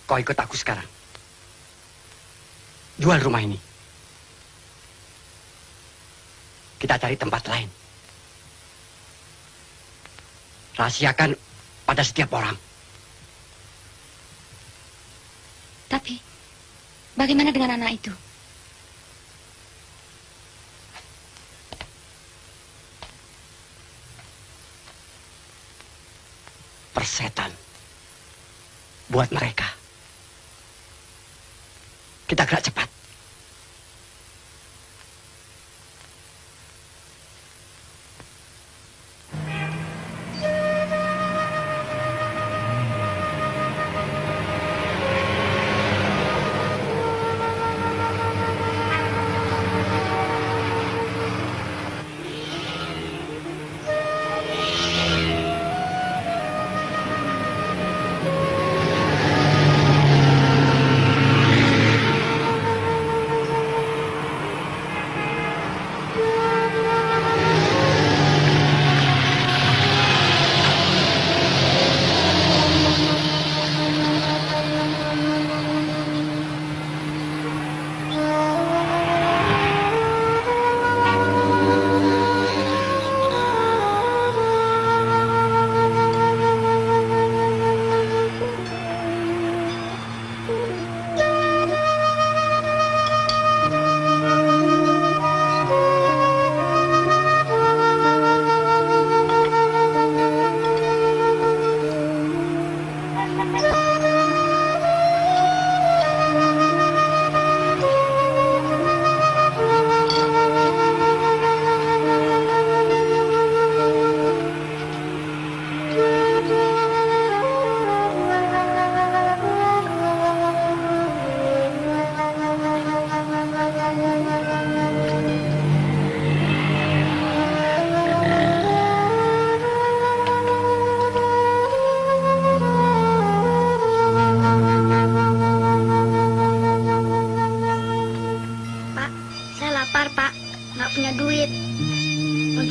kau ikut aku sekarang. Jual rumah ini. Kita cari tempat lain. Rahasiakan pada setiap orang. Tapi, bagaimana dengan anak itu? Persetan buat mereka. Kita gerak cepat.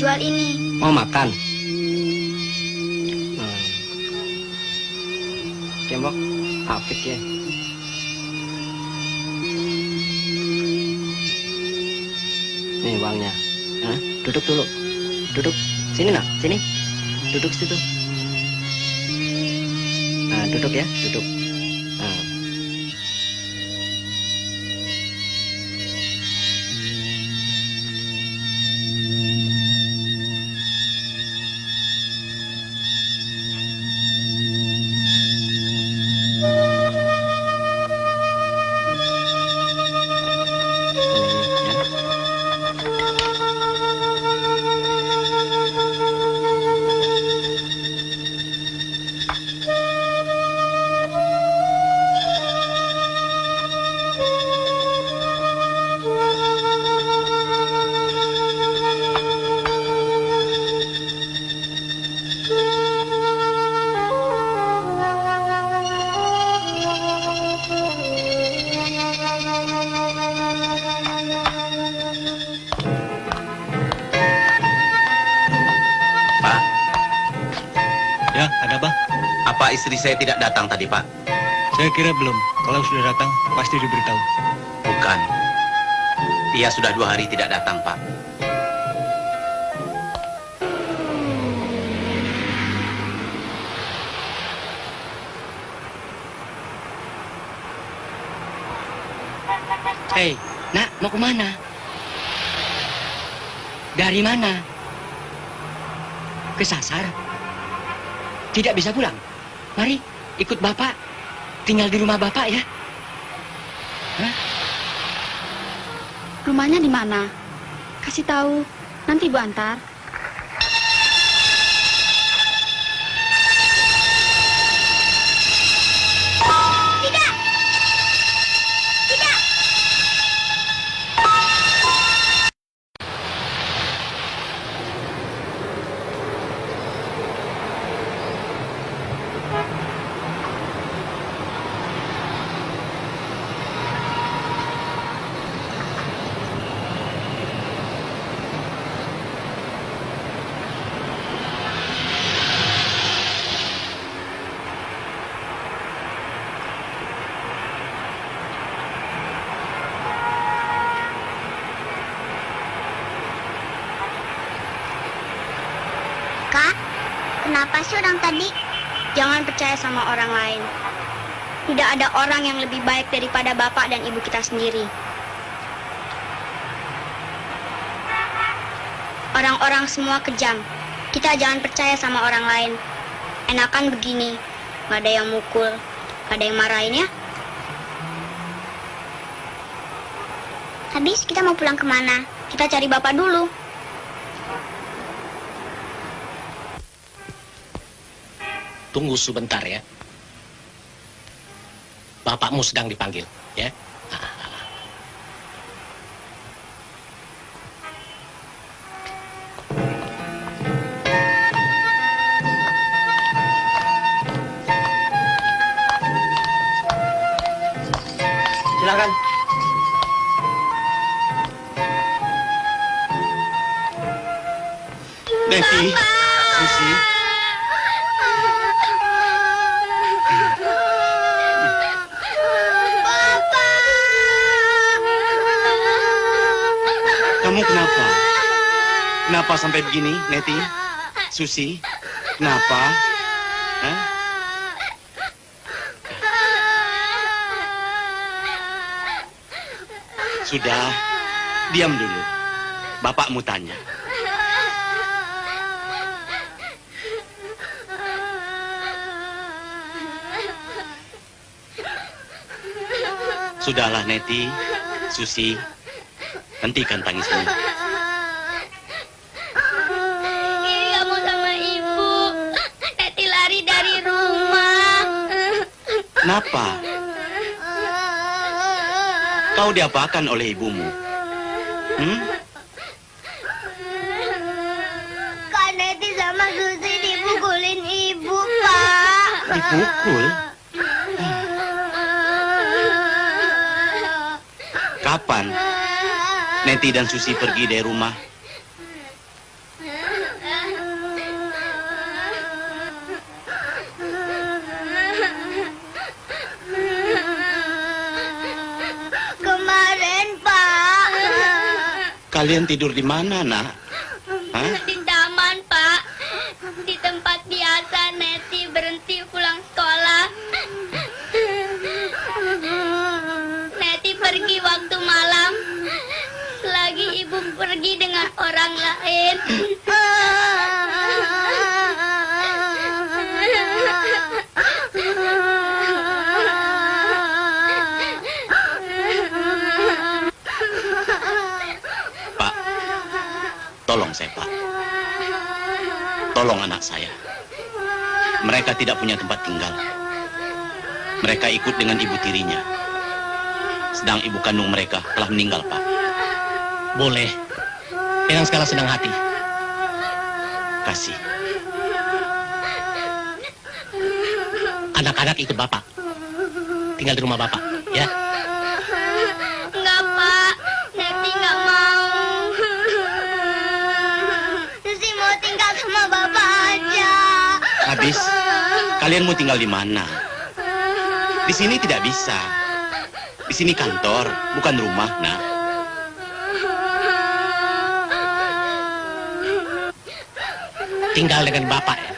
jual ini. Mau makan? Tembok, apik ya. Nih uangnya. Hah? Duduk dulu. Duduk. Sini nak, sini. Duduk situ. Nah, duduk ya, duduk. Nah. Ya, ada apa? Apa istri saya tidak datang tadi, Pak? Saya kira belum. Kalau sudah datang, pasti diberitahu. Bukan. Ia sudah 2 hari tidak datang, Pak. Hei, nak, mau kemana? Dari mana? Kesasar? Tidak bisa pulang. Mari, ikut bapak. Tinggal di rumah bapak ya. Hah? Rumahnya di mana? Kasih tahu, nanti Ibu antar. Kenapa sih orang tadi? Jangan percaya sama orang lain. Tidak ada orang yang lebih baik daripada bapak dan ibu kita sendiri. Orang-orang semua kejam. Kita jangan percaya sama orang lain. Enakan begini, gak ada yang mukul, gak ada yang marahin ya. Habis kita mau pulang kemana? Kita cari bapak dulu. Tunggu sebentar ya. Bapakmu sedang dipanggil, ya. Silakan. Neti, Susi. Kamu kenapa? Kenapa sampai begini, Neti? Susi, kenapa? Hah? Sudah, diam dulu. Bapakmu tanya. Sudahlah, Neti, Susi. Hentikan tangismu. Ini gak mau sama ibu. Neti lari dari rumah. Kenapa? Kau diapakan oleh ibumu? Kak Neti sama Susi dipukulin ibu, Pak. Dipukul? Kapan Neti dan Susi pergi dari rumah? Kemarin, Pak. Kalian tidur di mana, Nak? Hah? Di taman, Pak. Di tempat biasa Neti berhenti pulang sekolah. Neti pergi waktu malam. Selagi ibu pergi dengan orang lain. Pak, tolong saya, Pak. Tolong anak saya. Mereka tidak punya tempat tinggal. Mereka ikut dengan ibu tirinya. Sedang ibu kandung mereka telah meninggal, Pak. Boleh. Dengan segala senang hati. Kasih. Anak-anak ikut bapak. Tinggal di rumah bapak, ya. Enggak, Pak. Neti nggak mau. Susi mau tinggal sama bapak aja. Habis, kalian mau tinggal di mana? Di sini tidak bisa. Di sini kantor, bukan rumah, Nak. Tinggal dengan bapak, ya.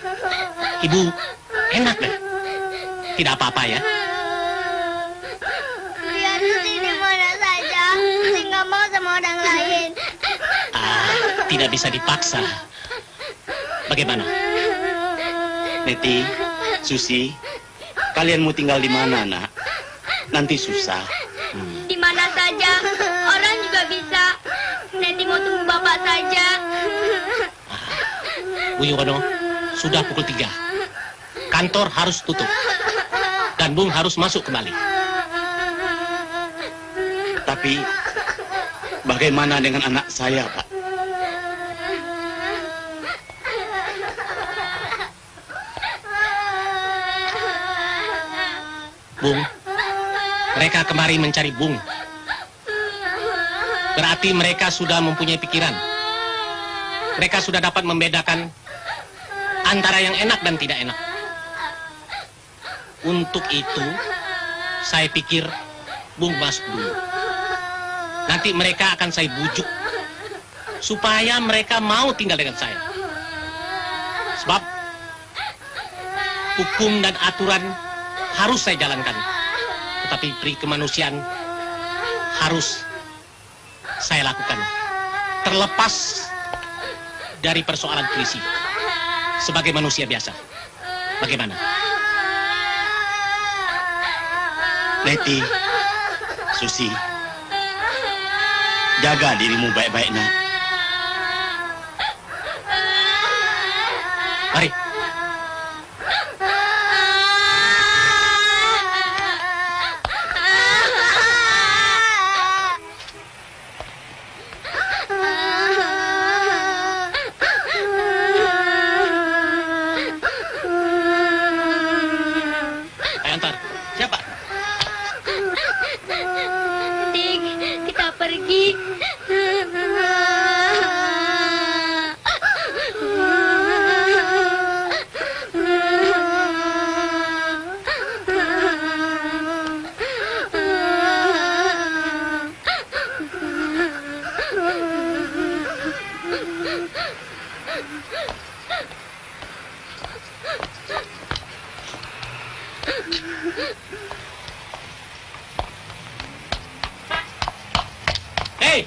Ibu, enak deh. Tidak apa-apa, ya. Biar Susi di mana saja. Susi nggak mau sama orang lain. Tidak bisa dipaksa. Bagaimana? Neti, Susi, kalian mau tinggal di mana, Nak? Nanti susah. Di mana saja. Orang juga bisa. Neti mau tunggu bapak saja. Bu Yuwono, sudah pukul 3. Kantor harus tutup. Dan Bung harus masuk kembali. Tapi, bagaimana dengan anak saya, Pak? Bung, mereka kemari mencari Bung. Berarti mereka sudah mempunyai pikiran. Mereka sudah dapat membedakan antara yang enak dan tidak enak. Untuk itu, saya pikir Bung masuk dulu. Nanti mereka akan saya bujuk supaya mereka mau tinggal dengan saya. Sebab hukum dan aturan harus saya jalankan. Tetapi pri kemanusiaan harus saya lakukan. Terlepas dari persoalan puisi. Sebagai manusia biasa. Bagaimana? Neti, Susi, jaga dirimu baik-baik, nak. Mari. Saya antar. Siapa? Dik, kita pergi. Hei!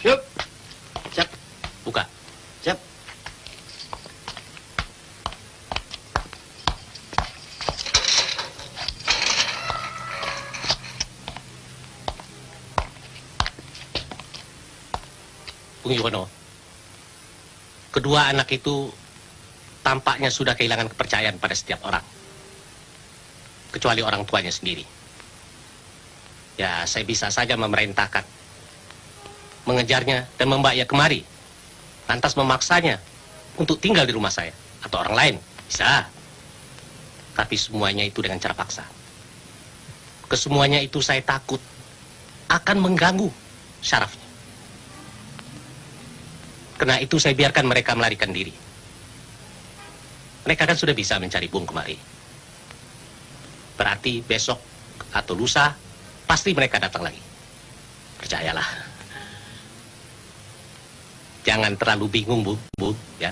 Yup. Siap. Buka. Siap. Bung Yono, kedua anak itu tampaknya sudah kehilangan kepercayaan pada setiap orang. Kecuali orang tuanya sendiri. Ya, saya bisa saja memerintahkan, mengejarnya dan membawa ia kemari. Lantas memaksanya untuk tinggal di rumah saya. Atau orang lain, bisa. Tapi semuanya itu dengan cara paksa. Kesemuanya itu saya takut akan mengganggu syarafnya. Karena itu saya biarkan mereka melarikan diri. Mereka kan sudah bisa mencari Bung kemari. Berarti besok atau lusa pasti mereka datang lagi. Percayalah. Jangan terlalu bingung, Bu, ya.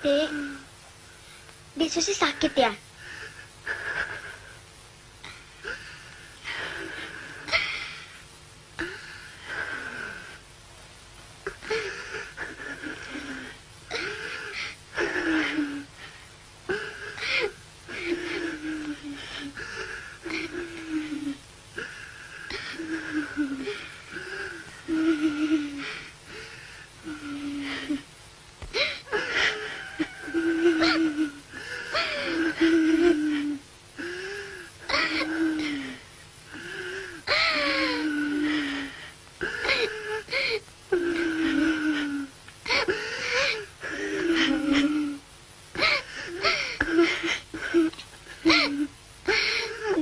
Dek Susi sakit ya?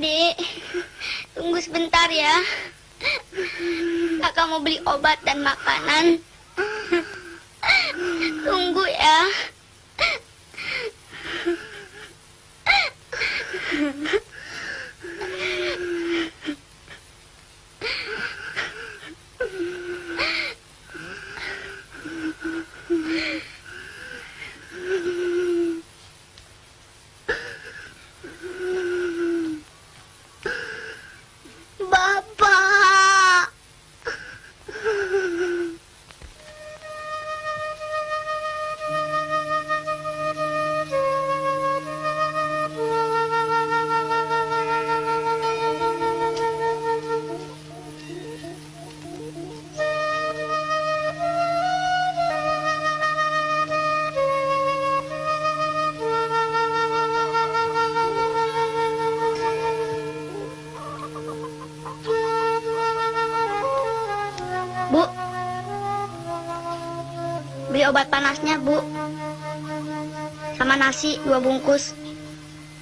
Dek, tunggu sebentar ya. Kakak mau beli obat dan makanan. Tunggu ya. Bapak. Bu, beli obat panasnya, Bu. Sama nasi 2 bungkus.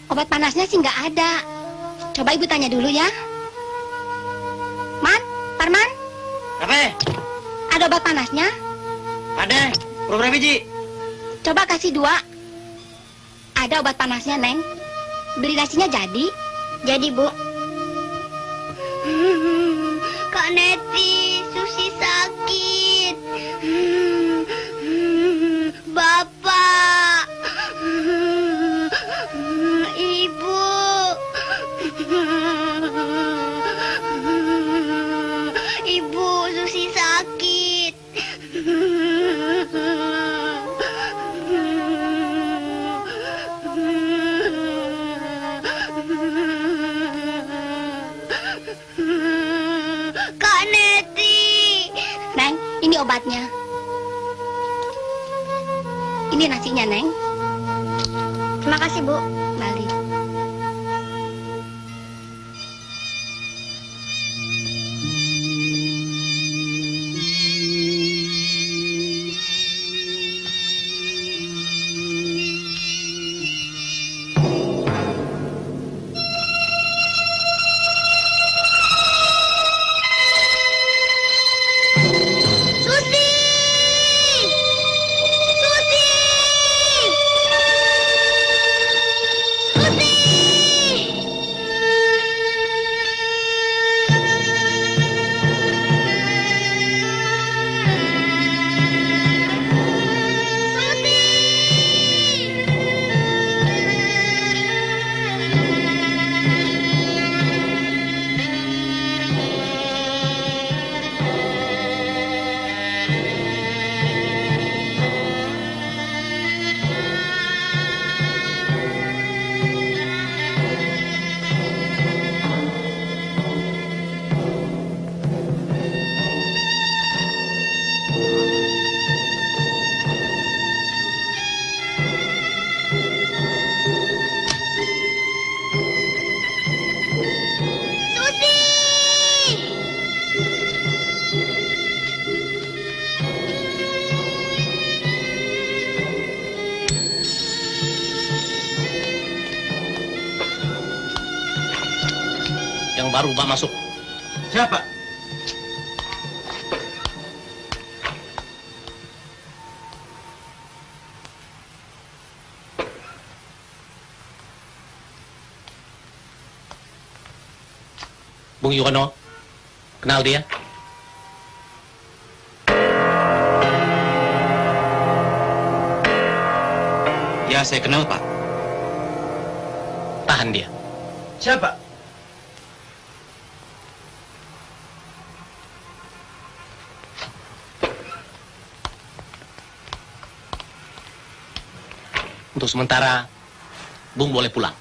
Obat panasnya sih nggak ada. Coba ibu tanya dulu ya. Man, Parman, Apa? ada obat panasnya? Ada. Berapa biji? Coba kasih 2. Ada obat panasnya, Neng. Beli nasinya jadi? Jadi, Bu. Kak Neti, Susi sakit. Bapak. Ibu. Ibu, Susi sakit. Kak Neti. Neng, ini obatnya. Ini nasinya, Neng. Terima kasih, Bu. Mari. Susi! Susi! Susi! Yang baru Pak masuk. Siapa? Bung Yuwono. Kenal dia? Kira saya kenal, Pak. Tahan dia. Siapa? Untuk sementara, Bung boleh pulang.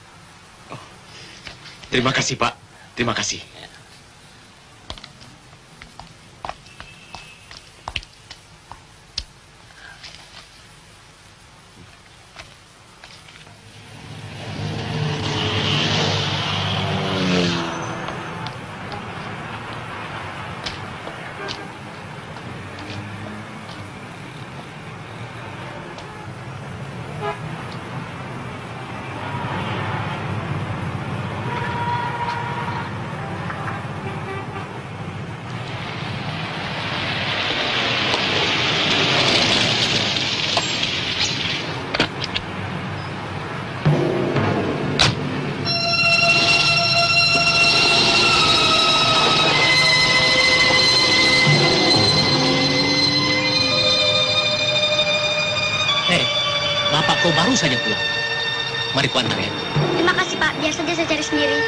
Terima kasih, Pak. Terima kasih. Bapak kau baru saja pulang. Mari ku antar ya. Terima kasih, Pak. Biar saja saya cari sendiri.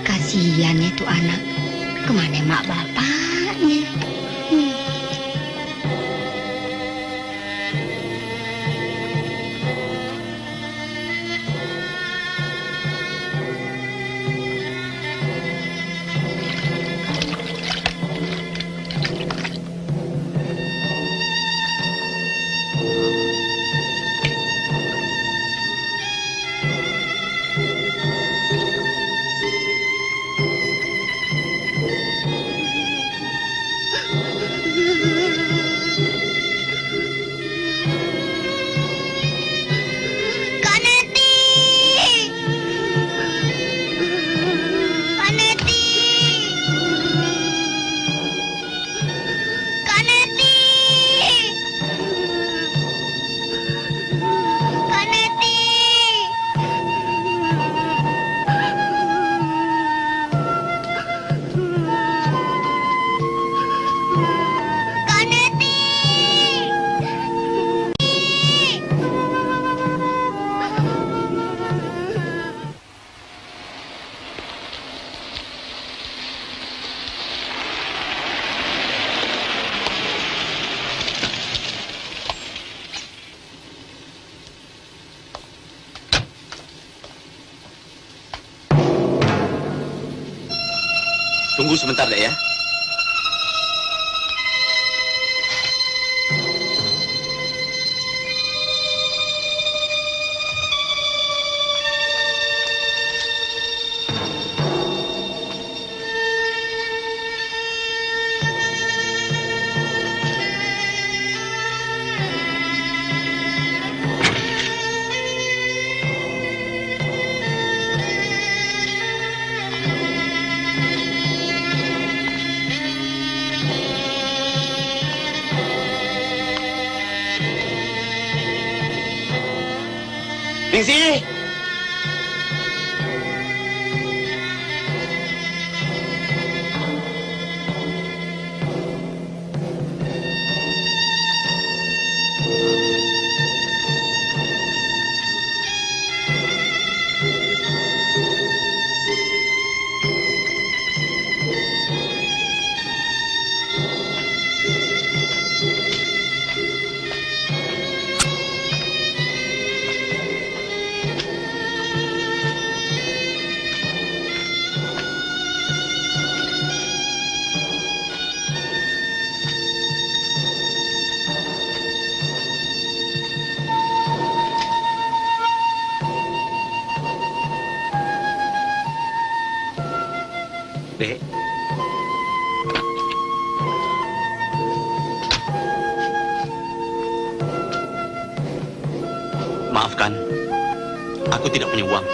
Kasihan itu anak. Kemana mak bapaknya? Tunggu sebentar deh ya. Ningsih! Dek. Maafkan, aku tidak punya uang.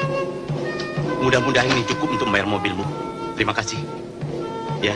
Mudah-mudahan ini cukup untuk membayar mobilmu. Terima kasih. Ya.